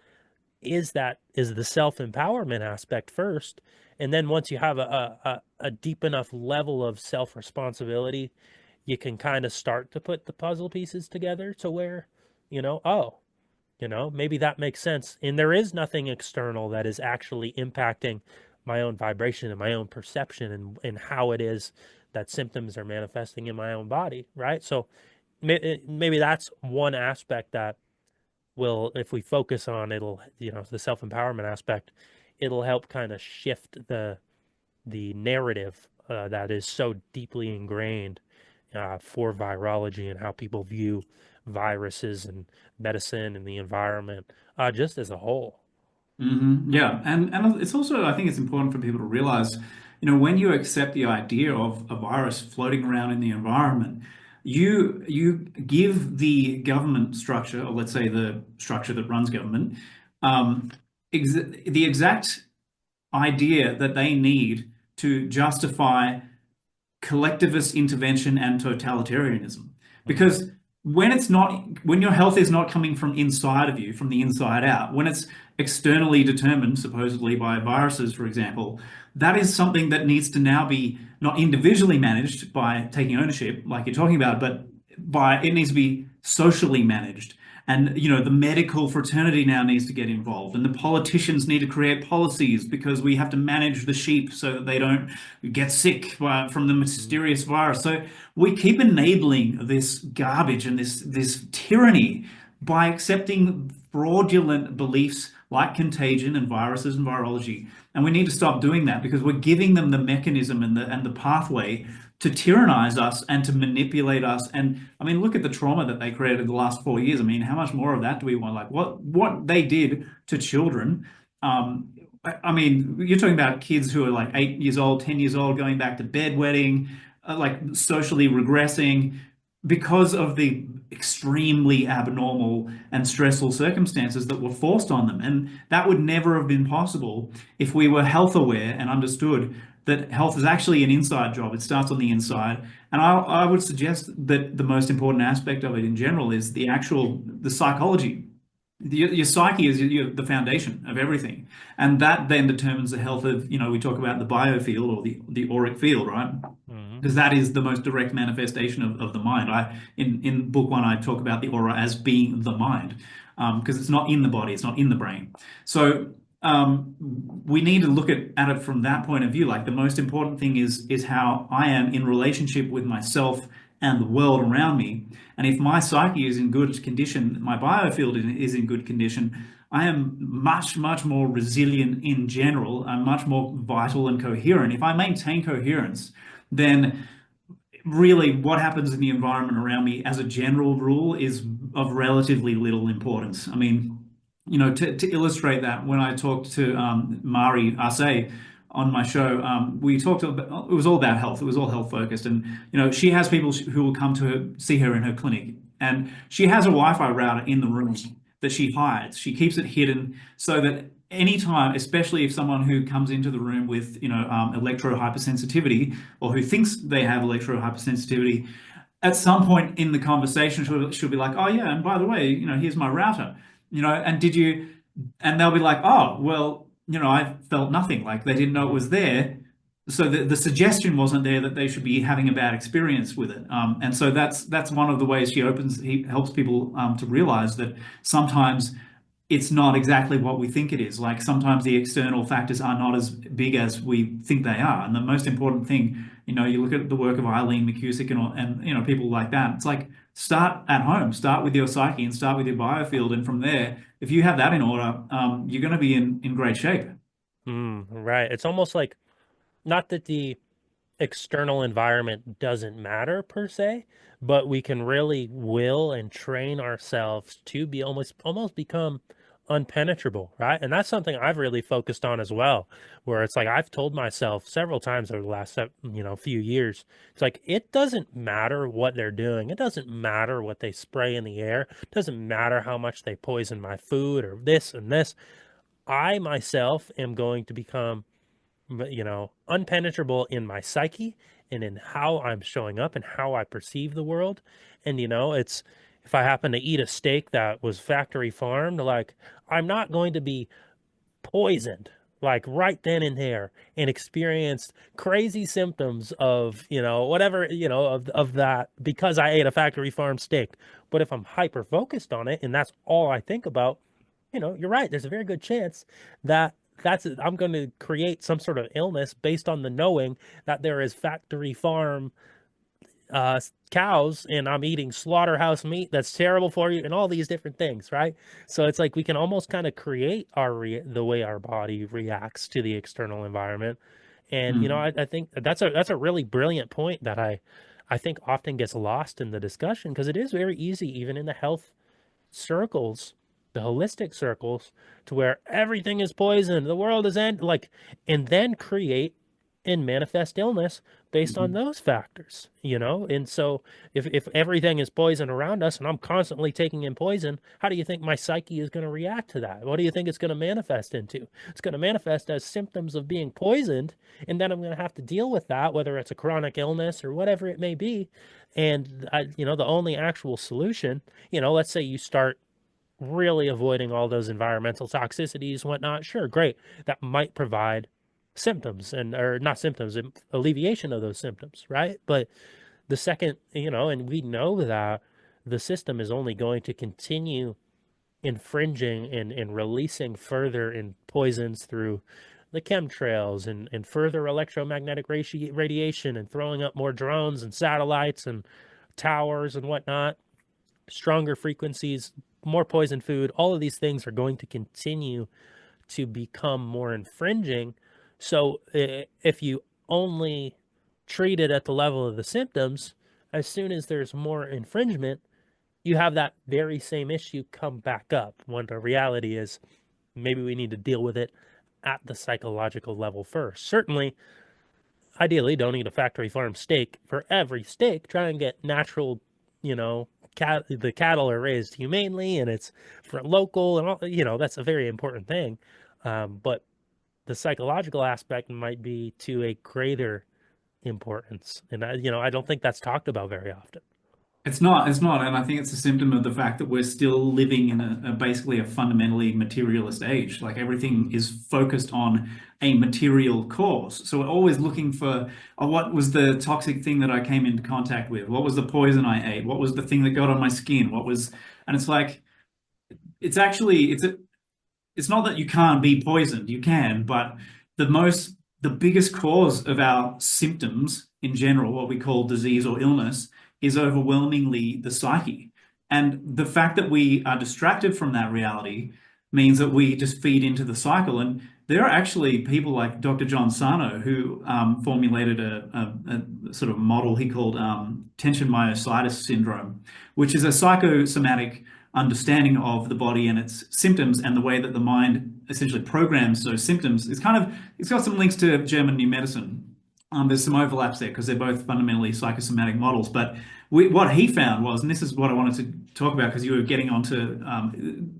is the self-empowerment aspect first, and then once you have a deep enough level of self-responsibility, you can kind of start to put the puzzle pieces together to where, oh, maybe that makes sense, and there is nothing external that is actually impacting my own vibration and my own perception and how it is that symptoms are manifesting in my own body, right? So maybe that's one aspect that will, if we focus on, it'll, the self-empowerment aspect, it'll help kind of shift the narrative that is so deeply ingrained for virology and how people view viruses and medicine and the environment just as a whole. Yeah, and it's also, I think it's important for people to realize, when you accept the idea of a virus floating around in the environment, you give the government structure, or let's say the structure that runs government, ex the exact idea that they need to justify collectivist intervention and totalitarianism. Mhm. Because when your health is not coming from inside of you, from the inside out, when it's externally determined, supposedly by viruses, for example, that is something that needs to now be not individually managed by taking ownership, like you're talking about, but it needs to be socially managed. And the medical fraternity now needs to get involved, and the politicians need to create policies because we have to manage the sheep so that they don't get sick from the Mhm. mysterious virus. So we keep enabling this garbage and this tyranny by accepting fraudulent beliefs like contagion and viruses and virology. And we need to stop doing that because we're giving them the mechanism and the pathway to tyrannize us and to manipulate us. And I mean, look at the trauma that they created the last 4 years. I mean, how much more of that do we want? Like what they did to children. I mean, you're talking about kids who are like 8 years old, 10 years old, going back to bedwetting, like socially regressing because of the extremely abnormal and stressful circumstances that were forced on them. And that would never have been possible if we were health aware and understood that health is actually an inside job. It starts on the inside. And I would suggest that the most important aspect of it in general is the psychology. Your psyche is the foundation of everything. And that then determines the health of, we talk about the biofield or the auric field, right? Mhm. Because that is the most direct manifestation of the mind. In book one, I talk about the aura as being the mind. because it's not in the body, it's not in the brain. So we need to look at it from that point of view. Like the most important thing is how I am in relationship with myself and the world around me. And if my psyche is in good condition, my biofield is in good condition, I am much, much more resilient in general. I'm much more vital and coherent. If I maintain coherence, then really what happens in the environment around me as a general rule is of relatively little importance. I mean, to illustrate that, when I talked to Mari Arce on my show, we talked about, it was all about health. It was all health focused. And, she has people who will come to her, see her in her clinic. And she has a Wi-Fi router in the room that she hides. She keeps it hidden so that anytime, especially if someone who comes into the room with, electro hypersensitivity or who thinks they have electro hypersensitivity, at some point in the conversation, she'll be like, oh yeah, and by the way, here's my router, and did you, and they'll be like, oh, well, I felt nothing, like they didn't know it was there. So the suggestion wasn't there that they should be having a bad experience with it. And so that's one of the ways he helps people to realize that sometimes it's not exactly what we think it is. Like sometimes the external factors are not as big as we think they are. And the most important thing, you look at the work of Eileen McCusick and people like that. It's like start at home, start with your psyche and start with your biofield. And from there, if you have that in order, you're going to be in great shape. Right. It's almost like not that the external environment doesn't matter per se, but we can really will and train ourselves to be almost become unpenetrable, right? And that's something I've really focused on as well, where it's like I've told myself several times over the last few years, it's like it doesn't matter what they're doing. It doesn't matter what they spray in the air. It doesn't matter how much they poison my food or this and this. I myself am going to become unpenetrable in my psyche and in how I'm showing up and how I perceive the world. And, it's if I happen to eat a steak that was factory farmed, like I'm not going to be poisoned like right then and there and experienced crazy symptoms of, whatever, of that because I ate a factory farm steak. But if I'm hyper focused on it and that's all I think about, you're right. There's a very good chance that I'm going to create some sort of illness based on the knowing that there is factory farm cows and I'm eating slaughterhouse meat that's terrible for you and all these different things, right? So it's like we can almost kind of create the way our body reacts to the external environment. And Mm. I think that's a really brilliant point that I think often gets lost in the discussion because it is very easy even in the health circles, the holistic circles, to where everything is poison, the world is end, like, and then create and manifest illness based on Mhm. those factors, And so if everything is poison around us and I'm constantly taking in poison, how do you think my psyche is going to react to that? What do you think it's going to manifest into? It's going to manifest as symptoms of being poisoned, and then I'm going to have to deal with that, whether it's a chronic illness or whatever it may be. And the only actual solution, let's say you start really avoiding all those environmental toxicities, whatnot. Sure, great. That might provide symptoms or not symptoms, alleviation of those symptoms, right? But the second, and we know that the system is only going to continue infringing and releasing further in poisons through the chemtrails and further electromagnetic radiation and throwing up more drones and satellites and towers and whatnot, stronger frequencies, more poison food, all of these things are going to continue to become more infringing. So if you only treat it at the level of the symptoms, as soon as there's more infringement, you have that very same issue come back up when the reality is maybe we need to deal with it at the psychological level first. Certainly, ideally, don't eat a factory farm steak. For every steak, try and get natural, the cattle are raised humanely and it's for local and all, that's a very important thing. But the psychological aspect might be to a greater importance. And I don't think that's talked about very often. It's not, and I think it's a symptom of the fact that we're still living in basically a fundamentally materialist age. Like everything is focused on a material cause. So we're always looking for, oh, what was the toxic thing that I came into contact with? What was the poison I ate? What was the thing that got on my skin? And it's like, it's actually it's not that you can't be poisoned, you can, but the biggest cause of our symptoms in general, what we call disease or illness, is overwhelmingly the psyche. And the fact that we are distracted from that reality means that we just feed into the cycle. And there are actually people like Dr. John Sarno who formulated a sort of model he called tension myositis syndrome, which is a psychosomatic understanding of the body and its symptoms and the way that the mind essentially programs those symptoms. It's got some links to German new medicine. There's some overlaps there because they're both fundamentally psychosomatic models. But what he found was, and this is what I wanted to talk about because you were getting onto,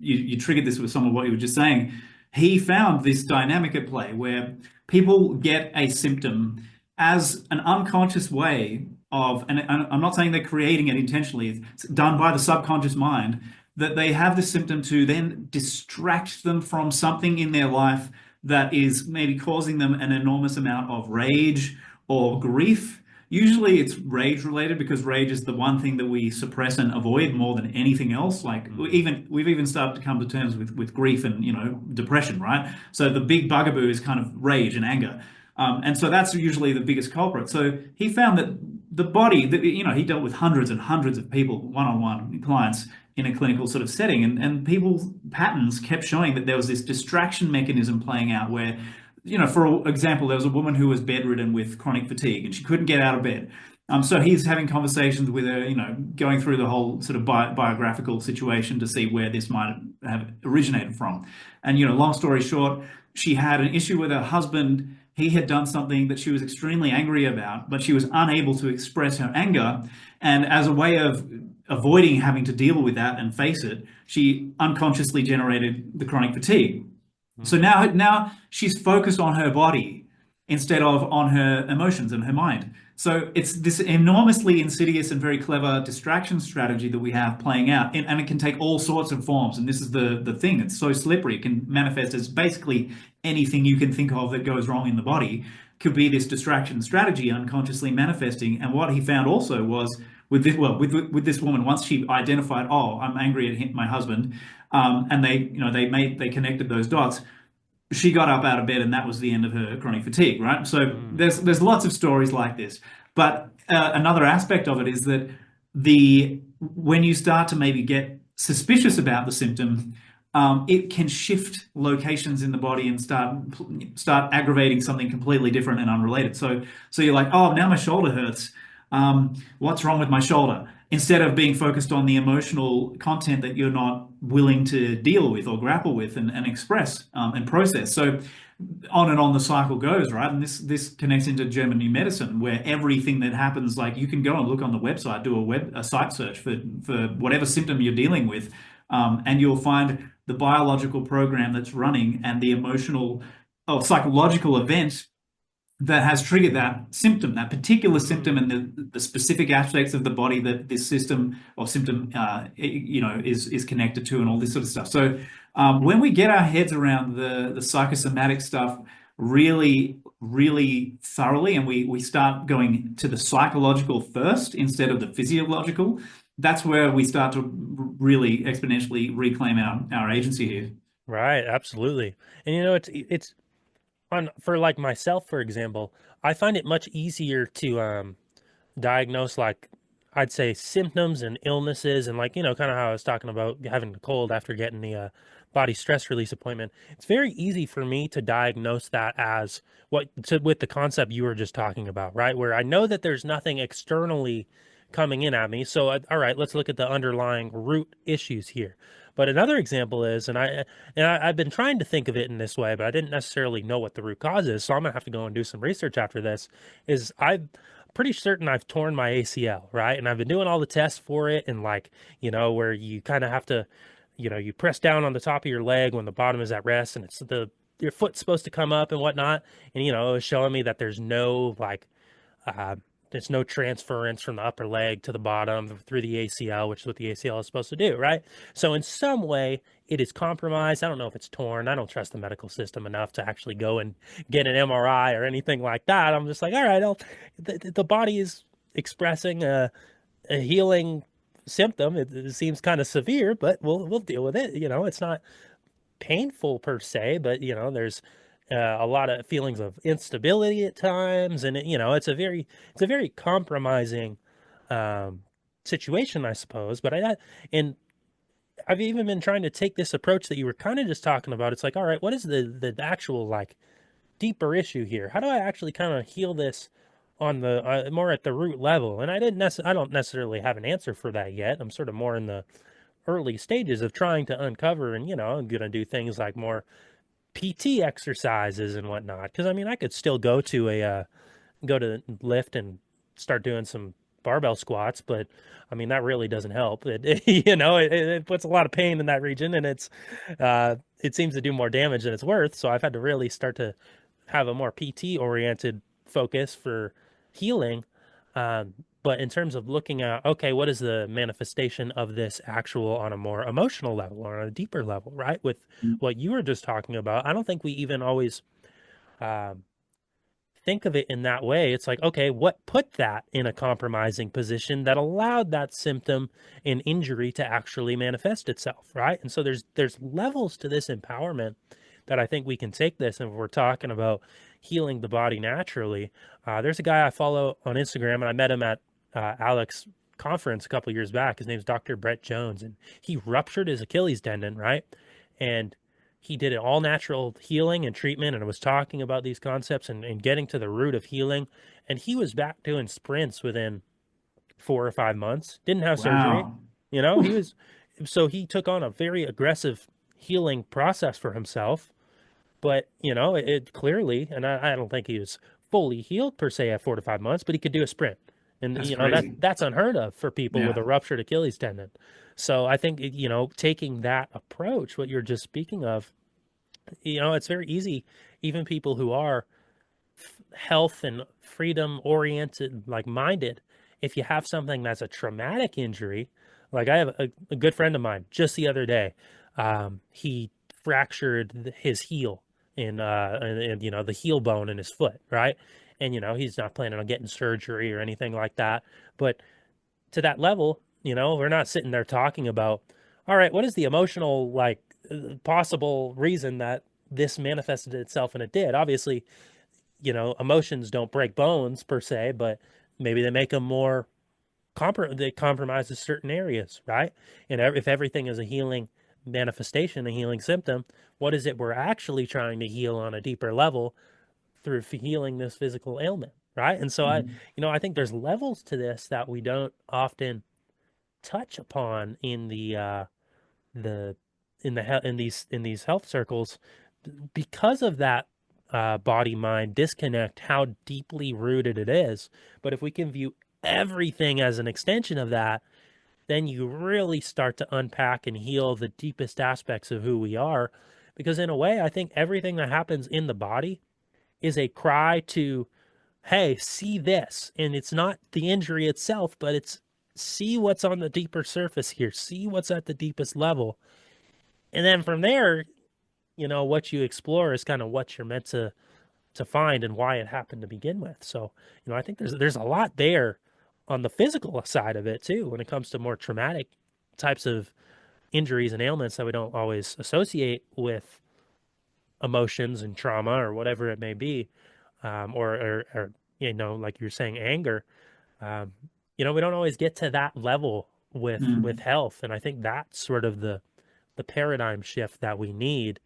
you triggered this with some of what you were just saying. He found this dynamic at play where people get a symptom as an unconscious way of, and I'm not saying they're creating it intentionally, it's done by the subconscious mind, that they have the symptom to then distract them from something in their life that is maybe causing them an enormous amount of rage or grief. Usually it's rage related because rage is the one thing that we suppress and avoid more than anything else. Like we've even started to come to terms with grief and depression, right? So the big bugaboo is kind of rage and anger. And so that's usually the biggest culprit. So he found that the body, he dealt with hundreds and hundreds of people, one-on-one clients in a clinical sort of setting, and people's patterns kept showing that there was this distraction mechanism playing out where, for example, there was a woman who was bedridden with chronic fatigue and she couldn't get out of bed. So he's having conversations with her, going through the whole sort of biographical situation to see where this might have originated from. And, long story short, she had an issue with her husband. He had done something that she was extremely angry about, but she was unable to express her anger. And as a way of avoiding having to deal with that and face it, she unconsciously generated the chronic fatigue. So now she's focused on her body instead of on her emotions and her mind. So it's this enormously insidious and very clever distraction strategy that we have playing out, and it can take all sorts of forms. And this is the thing; it's so slippery. It can manifest as basically anything you can think of that goes wrong in the body. Could be this distraction strategy unconsciously manifesting. And what he found also was with this woman, once she identified, oh, I'm angry at my husband, and they connected those dots. She got up out of bed, and that was the end of her chronic fatigue, right? So there's lots of stories like this. But another aspect of it is that when you start to maybe get suspicious about the symptom, it can shift locations in the body and start aggravating something completely different and unrelated. So you're like, oh, now my shoulder hurts. What's wrong with my shoulder? Instead of being focused on the emotional content that you're not willing to deal with or grapple with and express and process. So on and on the cycle goes, right? And this connects into German new medicine, where everything that happens, like you can go and look on the website, do a site search for whatever symptom you're dealing with, and you'll find the biological program that's running and the emotional or psychological event that has triggered that symptom, that particular symptom, and the specific aspects of the body that this system or symptom, is connected to, and all this sort of stuff. So when we get our heads around the psychosomatic stuff really, really thoroughly, and we start going to the psychological first instead of the physiological, that's where we start to really exponentially reclaim our agency here. Right, absolutely. And it's for like myself, for example, I find it much easier to diagnose, like, I'd say, symptoms and illnesses, and like, kind of how I was talking about having a cold after getting the body stress release appointment. It's very easy for me to diagnose that as with the concept you were just talking about, right? Where I know that there's nothing externally coming in at me. So, all right, let's look at the underlying root issues here. But another example is, I've been trying to think of it in this way, but I didn't necessarily know what the root cause is. So I'm gonna have to go and do some research after this. I'm pretty certain I've torn my ACL, right? And I've been doing all the tests for it, and like, where you kind of have to, you press down on the top of your leg when the bottom is at rest, and your foot's supposed to come up and whatnot. And it was showing me that uh, there's no transference from the upper leg to the bottom through the ACL, which is what the ACL is supposed to do, right? So in some way, it is compromised. I don't know if it's torn. I don't trust the medical system enough to actually go and get an MRI or anything like that. I'm just like, all right, the body is expressing a healing symptom. It seems kind of severe, but we'll deal with it. It's not painful per se, but there's a lot of feelings of instability at times, and it's a very compromising um, situation, I suppose. But and I've even been trying to take this approach that you were kind of just talking about. It's like, all right, what is the actual like deeper issue here? How do I actually kind of heal this on the more at the root level? And I don't necessarily have an answer for that yet. I'm sort of more in the early stages of trying to uncover, and I'm going to do things like more PT exercises and whatnot. Because I mean, I could still go to lift and start doing some barbell squats, but I mean that really doesn't help. It puts a lot of pain in that region, and it seems to do more damage than it's worth. So I've had to really start to have a more PT oriented focus for healing. Um, but in terms of looking at, okay, what is the manifestation of this actual on a more emotional level or on a deeper level, right? With what you were just talking about, I don't think we even always um, think of it in that way. It's like, okay, what put that in a compromising position that allowed that symptom and injury to actually manifest itself, right? And so there's levels to this empowerment that I think we can take this, and if we're talking about healing the body naturally. There's a guy I follow on Instagram, and I met him at Alex conference a couple years back. His name's Dr. Brett Jones, and he ruptured his Achilles tendon, right? And he did it all natural healing and treatment, and was talking about these concepts and getting to the root of healing. And he was back doing sprints within 4 or 5 months. Didn't have surgery. Wow. He was, so he took on a very aggressive healing process for himself. But, it clearly, and I don't think he was fully healed per se at 4 to 5 months, but he could do a sprint. And, That's that crazy. that's unheard of for people with Yeah. a ruptured Achilles tendon. So I think, taking that approach, what you're just speaking of, it's very easy. Even people who are health and freedom oriented, like minded, if you have something that's a traumatic injury, like I have a good friend of mine just the other day, he fractured his heel and the heel bone in his foot, right? And he's not planning on getting surgery or anything like that. But to that level, we're not sitting there talking about, all right, what is the emotional like possible reason that this manifested itself, and it did. Obviously, emotions don't break bones per se, but maybe they make them more they compromise certain areas, right? And if everything is a healing manifestation, a healing symptom, what is it we're actually trying to heal on a deeper level through healing this physical ailment, right? And so Mhm. I think there's levels to this that we don't often touch upon in the in these health circles because of that body mind disconnect, how deeply rooted it is. But if we can view everything as an extension of that, then you really start to unpack and heal the deepest aspects of who we are. Because in a way, I think everything that happens in the body is a cry to, hey, see this. And it's not the injury itself, but it's see what's on the deeper surface here, see what's at the deepest level. And then from there, what you explore is kind of what you're meant to find and why it happened to begin with. So, I think there's a lot there on the physical side of it too when it comes to more traumatic types of injuries and ailments that we don't always associate with emotions and trauma or whatever it may be, or like you're saying, anger. Um, we don't always get to that level with Mm. health, and I think that's sort of the paradigm shift that we need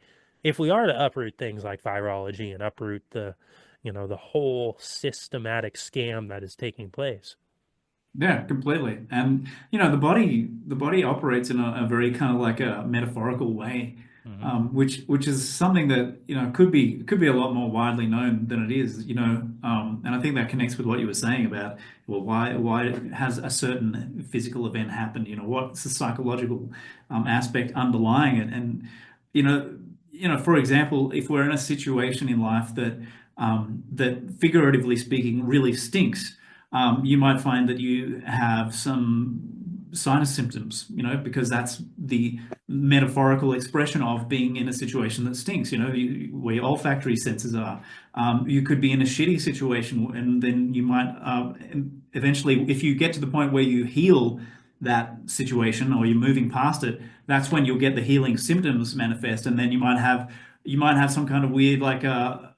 if we are to uproot things like virology and uproot the whole systematic scam that is taking place. Yeah, completely. And the body operates in a very kind of like a metaphorical way, Hmm. which is something that could be a lot more widely known than it is. And I think that connects with what you were saying about, well, why has a certain physical event happened? What's the psychological aspect underlying it? And you know, for example, if we're in a situation in life that figuratively speaking really stinks, you might find that you have some sinus symptoms, because that's the metaphorical expression of being in a situation that stinks, where your olfactory senses are. You could be in a shitty situation, and then you might eventually, if you get to the point where you heal that situation or you're moving past it, that's when you'll get the healing symptoms manifest, and then you might have some kind of weird like a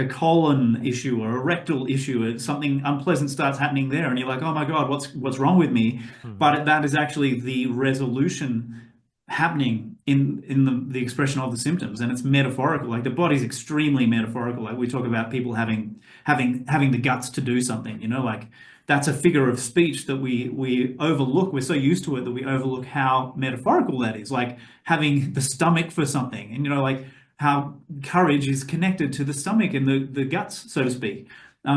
colon issue or a rectal issue, or something unpleasant starts happening there, and you're like, oh my God, what's wrong with me? Hmm. But that is actually the resolution happening in the expression of the symptoms, and it's metaphorical. Like the body's extremely metaphorical. Like we talk about people having the guts to do something, like that's a figure of speech that we overlook. We're so used to it that we overlook how metaphorical that is. Like having the stomach for something, and like how courage is connected to the stomach and the guts, so to speak.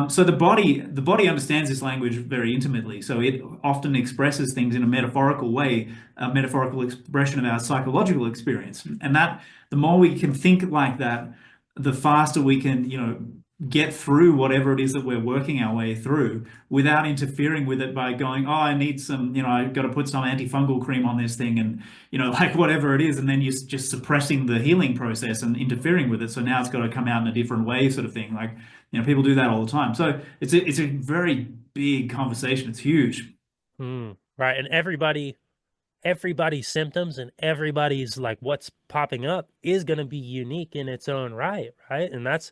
So the body understands this language very intimately. So it often expresses things in a metaphorical way, a metaphorical expression of our psychological experience. And that the more we can think like that, the faster we can, get through whatever it is that we're working our way through without interfering with it by going, oh, I need some, I've got to put some antifungal cream on this thing, and like whatever it is, and then you're just suppressing the healing process and interfering with it. So now it's got to come out in a different way, sort of thing. Like, people do that all the time. So it's a very big conversation. It's huge. Hmm. Right. And everybody's symptoms and everybody's like what's popping up is going to be unique in its own right. Right. And that's,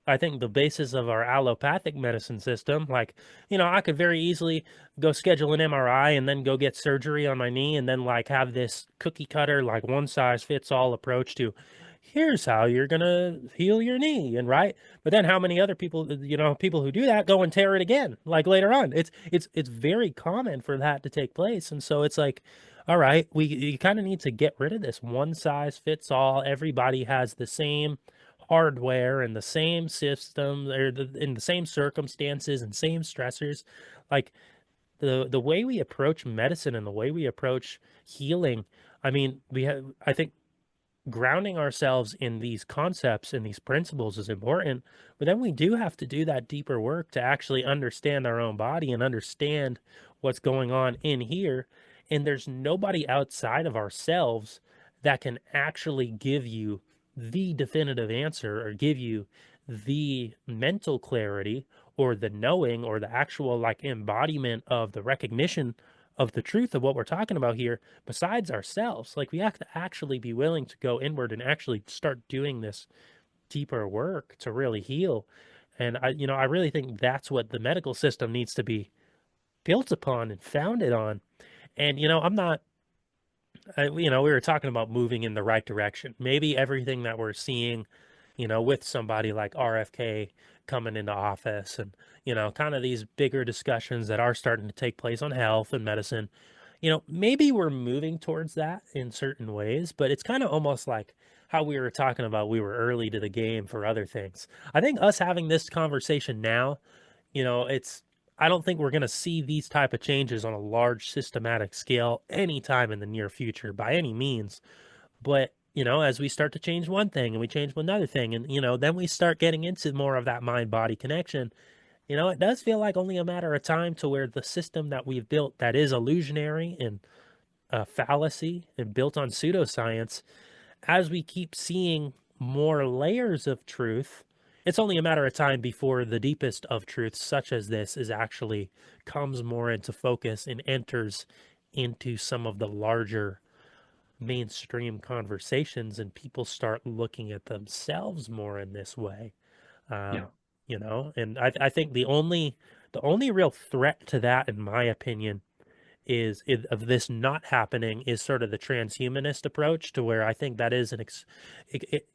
I think, the basis of our allopathic medicine system. Like, I could very easily go schedule an MRI and then go get surgery on my knee and then like have this cookie cutter, like one size fits all approach to here's how you're gonna heal your knee, and right. But then how many other people, people who do that go and tear it again, like later on. It's very common for that to take place. And so it's like, all right, you kind of need to get rid of this one size fits all. Everybody has the same hardware and the same system, or in the same circumstances and same stressors. Like the way we approach medicine and the way we approach healing, I mean, I think grounding ourselves in these concepts and these principles is important, but then we do have to do that deeper work to actually understand our own body and understand what's going on in here. And there's nobody outside of ourselves that can actually give you the definitive answer or give you the mental clarity or the knowing or the actual like embodiment of the recognition of the truth of what we're talking about here besides ourselves. Like we have to actually be willing to go inward and actually start doing this deeper work to really heal. And I really think that's what the medical system needs to be built upon and founded on. And I'm not we were talking about moving in the right direction. Maybe everything that we're seeing, with somebody like RFK coming into office and, kind of these bigger discussions that are starting to take place on health and medicine, maybe we're moving towards that in certain ways, but it's kind of almost like how we were talking about we were early to the game for other things. I think us having this conversation now, it's I don't think we're going to see these type of changes on a large systematic scale anytime in the near future by any means. But, as we start to change one thing and we change another thing and, then we start getting into more of that mind body connection, it does feel like only a matter of time to where the system that we've built that is illusionary and a fallacy and built on pseudoscience, as we keep seeing more layers of truth, it's only a matter of time before the deepest of truths, such as this, is actually comes more into focus and enters into some of the larger mainstream conversations, and people start looking at themselves more in this way. Yeah. Um, and I think the only real threat to that, in my opinion, of this not happening is sort of the transhumanist approach to where I think that is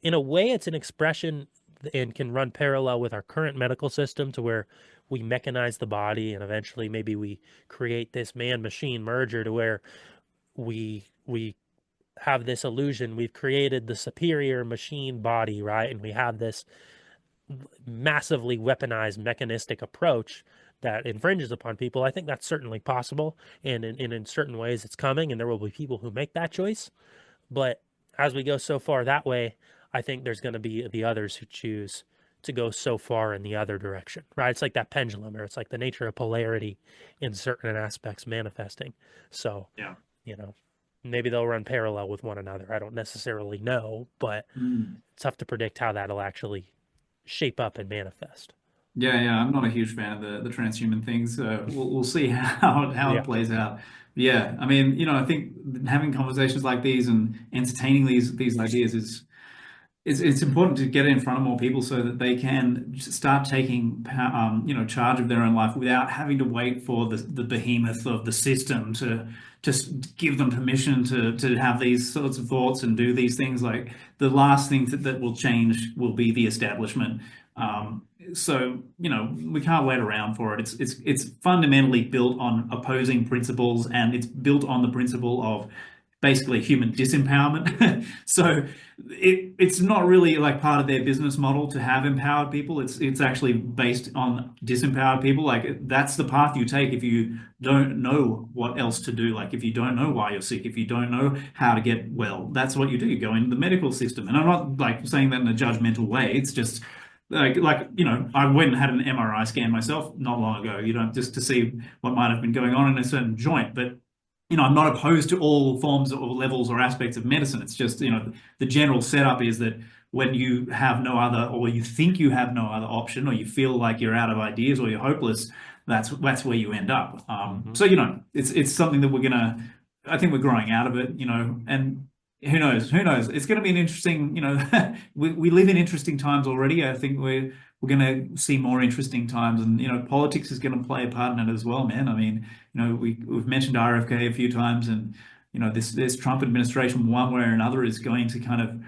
in a way it's an expression and can run parallel with our current medical system to where we mechanize the body and eventually maybe we create this man machine merger to where we have this illusion we've created the superior machine body, right? And we have this massively weaponized mechanistic approach that infringes upon people. I think that's certainly possible, and in certain ways it's coming, and there will be people who make that choice. But as we go so far that way, I think there's going to be the others who choose to go so far in the other direction, right? It's like that pendulum, or it's like the nature of polarity in certain aspects manifesting. So, Yeah. you know, maybe they'll run parallel with one another. I don't necessarily know, but Mm. it's tough to predict how that'll actually shape up and manifest. Yeah. I'm not a huge fan of the transhuman things, so we'll see how Yeah. it plays out. Yeah, I mean, I think having conversations like these and entertaining these ideas is it's important to get it in front of more people so that they can start taking charge of their own life without having to wait for the behemoth of the system to just give them permission to have these sorts of thoughts and do these things. Like the last thing that will change will be the establishment. So we can't wait around for it. It's fundamentally built on opposing principles, and it's built on the principle of basically human disempowerment. So it's not really like part of their business model to have empowered people. It's actually based on disempowered people. Like that's the path you take if you don't know what else to do. Like if you don't know why you're sick, if you don't know how to get well, that's what you do. You go into the medical system. And I'm not like saying that in a judgmental way. It's just I went and had an MRI scan myself not long ago, just to see what might have been going on in a certain joint. But I'm not opposed to all forms or levels or aspects of medicine. It's just, the general setup is that when you have no other, or you think you have no other option, or you feel like you're out of ideas or you're hopeless, that's where you end up. Hmm. So, it's something that I think we're growing out of it, and who knows? Who knows? It's going to be an interesting, we live in interesting times already. I think we're going to see more interesting times, and politics is going to play a part in it as well, man. I mean, we've mentioned RFK a few times, and this Trump administration, one way or another, is going to kind of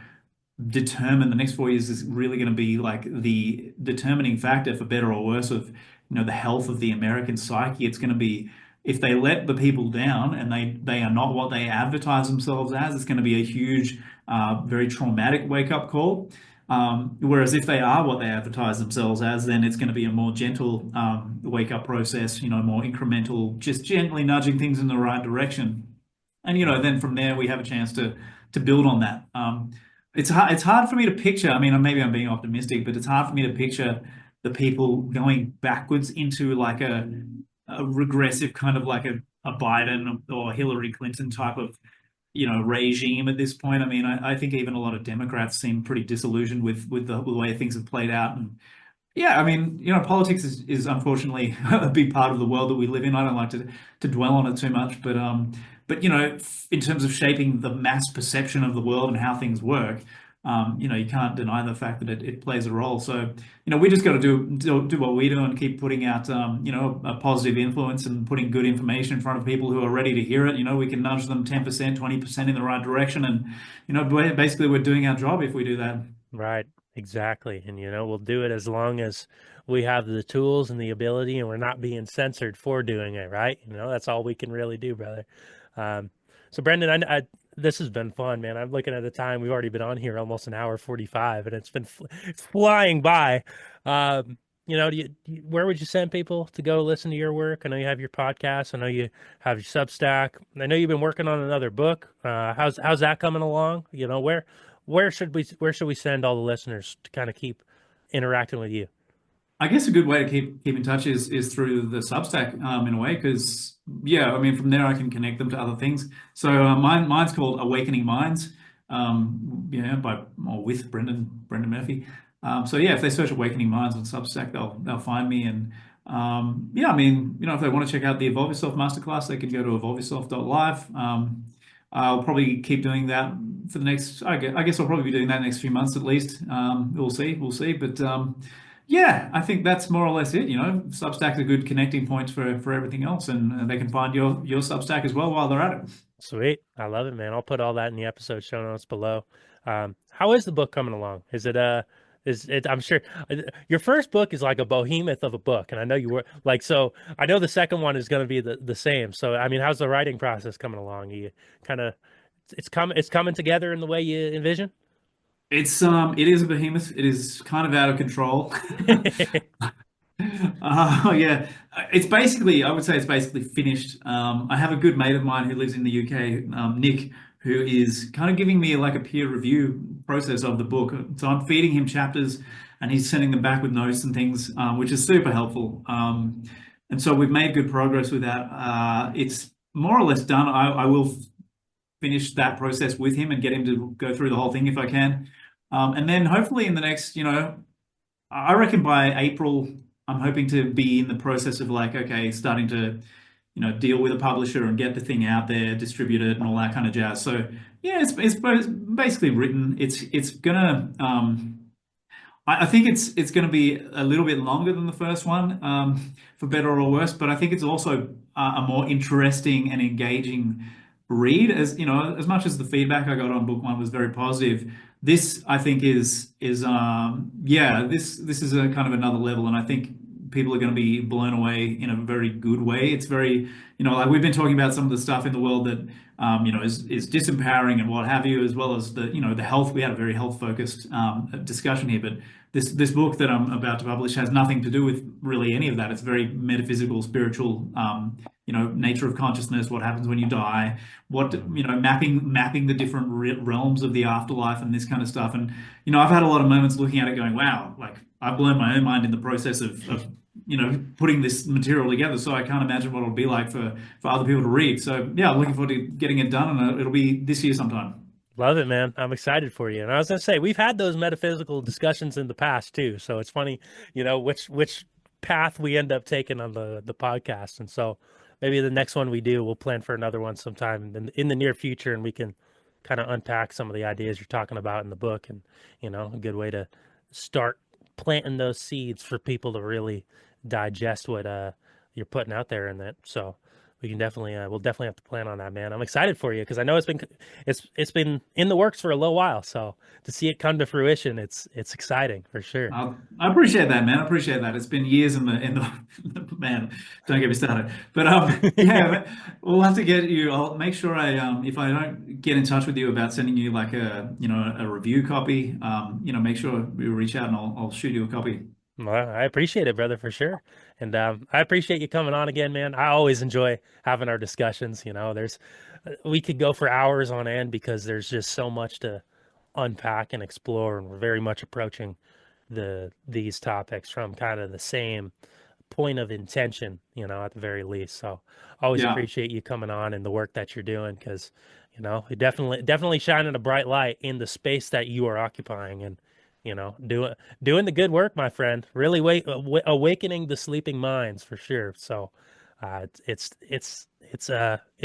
determine the next 4 years is really going to be like the determining factor for better or worse of the health of the American psyche. It's going to be if they let the people down and they are not what they advertise themselves as, it's going to be a huge, very traumatic wake up call. Whereas if they are what they advertise themselves as, then it's going to be a more gentle wake up process, more incremental, just gently nudging things in the right direction. And then from there we have a chance to build on that. It's hard for me to picture. I mean, maybe I'm being optimistic, but it's hard for me to picture the people going backwards into like a regressive kind of like a Biden or Hillary Clinton type of regime at this point. I mean, I think even a lot of Democrats seem pretty disillusioned with the way things have played out. And yeah, I mean, politics is unfortunately a big part of the world that we live in. I don't like to dwell on it too much, but in terms of shaping the mass perception of the world and how things work, you can't deny the fact that it plays a role. So, we just got to do what we do and keep putting out, a positive influence and putting good information in front of people who are ready to hear it. We can nudge them 10%, 20% in the right direction, and basically we're doing our job if we do that. Right. Exactly. And, we'll do it as long as we have the tools and the ability and we're not being censored for doing it. Right. That's all we can really do, brother. Um, so Brendan, this has been fun, man. I'm looking at the time. We've already been on here almost an hour 45 and it's flying by. Where would you send people to go listen to your work? I know you have your podcast. I know you have your Substack. I know you've been working on another book. How's that coming along? Where should we send all the listeners to kind of keep interacting with you? I guess a good way to keep in touch is through the Substack, in a way, because yeah, I mean from there I can connect them to other things. So mine's called Awakening Minds, by or with Brendan Murphy. So yeah, if they search Awakening Minds on Substack, they'll find me. And yeah, I mean, if they want to check out the Evolve Yourself masterclass, they can go to evolveyourself.live. I'll probably keep doing that for the next. I guess I'll probably be doing that next few months at least. We'll see. But yeah, I think that's more or less it. Substack's a good connecting point for everything else, and they can find your Substack as well while they're at it. Sweet. I love it, man. I'll put all that in the episode show notes below. How is the book coming along? I'm sure your first book is like a behemoth of a book. And I know you were like, so I know the second one is going to be the same. So, I mean, how's the writing process coming along? You kind of, it's coming together in the way you envision? It is a behemoth. It is kind of out of control. Yeah, I would say it's basically finished. I have a good mate of mine who lives in the UK, Nick, who is kind of giving me like a peer review process of the book. So I'm feeding him chapters and he's sending them back with notes and things, which is super helpful. And so we've made good progress with that. It's more or less done. I will finish that process with him and get him to go through the whole thing if I can. And then hopefully in the next, I reckon by April I'm hoping to be in the process of like, okay, starting to, deal with a publisher and get the thing out there, distribute it, and all that kind of jazz. So yeah, it's basically written. It's gonna I think it's going to be a little bit longer than the first one, for better or worse. But I think it's also a more interesting and engaging read. As you know, as much as the feedback I got on book one was very positive, this I think is yeah, this is a kind of another level, and I think people are going to be blown away in a very good way. It's very, like we've been talking about some of the stuff in the world that is disempowering and what have you, as well as the health. We had a very health focused discussion here, but this book that I'm about to publish has nothing to do with really any of that. It's very metaphysical, spiritual, nature of consciousness, what happens when you die, what mapping the different realms of the afterlife and this kind of stuff. And I've had a lot of moments looking at it, going, wow, like I've blown my own mind in the process of putting this material together. So I can't imagine what it'll be like for other people to read. So yeah, I'm looking forward to getting it done, and it'll be this year sometime. Love it, man. I'm excited for you. And I was gonna say, we've had those metaphysical discussions in the past too. So it's funny, which path we end up taking on the podcast. And so maybe the next one we do, we'll plan for another one sometime in the near future, and we can kind of unpack some of the ideas you're talking about in the book. And a good way to start planting those seeds for people to really digest what you're putting out there in that. So we can definitely we'll definitely have to plan on that, man. I'm excited for you because I know it's been in the works for a little while. So to see it come to fruition, it's exciting for sure. I appreciate that, man. I appreciate that. It's been years in the man. Don't get me started. But yeah, we'll have to get you. I'll make sure if I don't get in touch with you about sending you like a review copy, make sure we reach out and I'll shoot you a copy. Well, I appreciate it, brother, for sure. And I appreciate you coming on again, man. I always enjoy having our discussions. We could go for hours on end because there's just so much to unpack and explore, and we're very much approaching these topics from kind of the same point of intention, at the very least. So I always Yeah. appreciate you coming on and the work that you're doing because, it definitely shining a bright light in the space that you are occupying and, doing the good work, my friend. Really awakening the sleeping minds for sure. So it's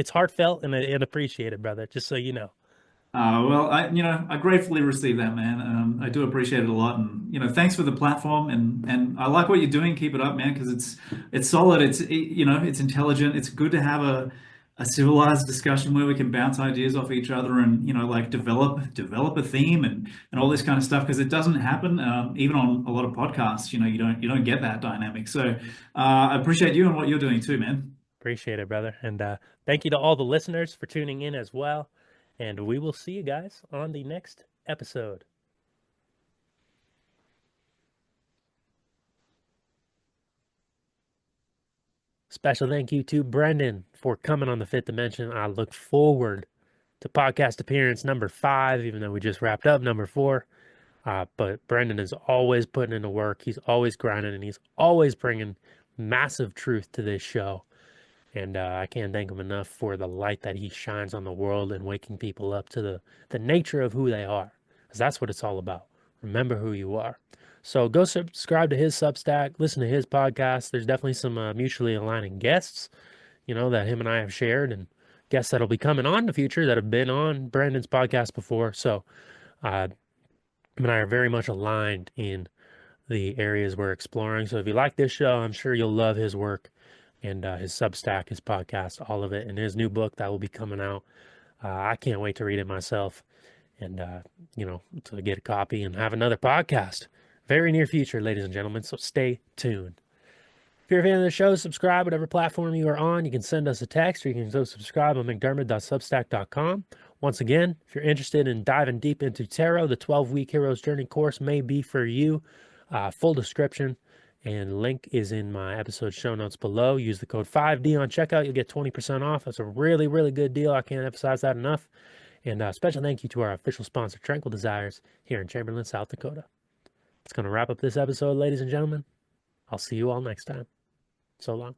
heartfelt and appreciated, brother, just so you know. Well, I gratefully receive that, man. I do appreciate it a lot, and thanks for the platform, and I like what you're doing. Keep it up, man, because it's solid. It's intelligent. It's good to have a civilized discussion where we can bounce ideas off each other, and like develop a theme and all this kind of stuff, because it doesn't happen even on a lot of podcasts. You don't get that dynamic. So I appreciate you and what you're doing too, man. Appreciate it, brother. And thank you to all the listeners for tuning in as well. And we will see you guys on the next episode. Special thank you to Brendan for coming on the Fifth Dimension. I look forward to podcast appearance number 5, even though we just wrapped up number 4. But Brendan is always putting in the work. He's always grinding, and he's always bringing massive truth to this show. And I can't thank him enough for the light that he shines on the world and waking people up to the nature of who they are. Because that's what it's all about. Remember who you are. So go subscribe to his Substack, listen to his podcast. There's definitely some mutually aligning guests, that him and I have shared, and guests that'll be coming on in the future that have been on Brandon's podcast before. So him and I are very much aligned in the areas we're exploring. So if you like this show, I'm sure you'll love his work and his Substack, his podcast, all of it, and his new book that will be coming out. I can't wait to read it myself and, to get a copy and have another podcast. Very near future, ladies and gentlemen, so stay tuned. If you're a fan of the show, subscribe whatever platform you are on. You can send us a text or you can go subscribe on mcdermott.substack.com. Once again, if you're interested in diving deep into tarot, the 12-week Hero's Journey course may be for you. Full description and link is in my episode show notes below. Use the code 5D on checkout. You'll get 20% off. That's a really, really good deal. I can't emphasize that enough. And special thank you to our official sponsor, Tranquil Desires, here in Chamberlain, South Dakota. It's going to wrap up this episode, ladies and gentlemen. I'll see you all next time. So long.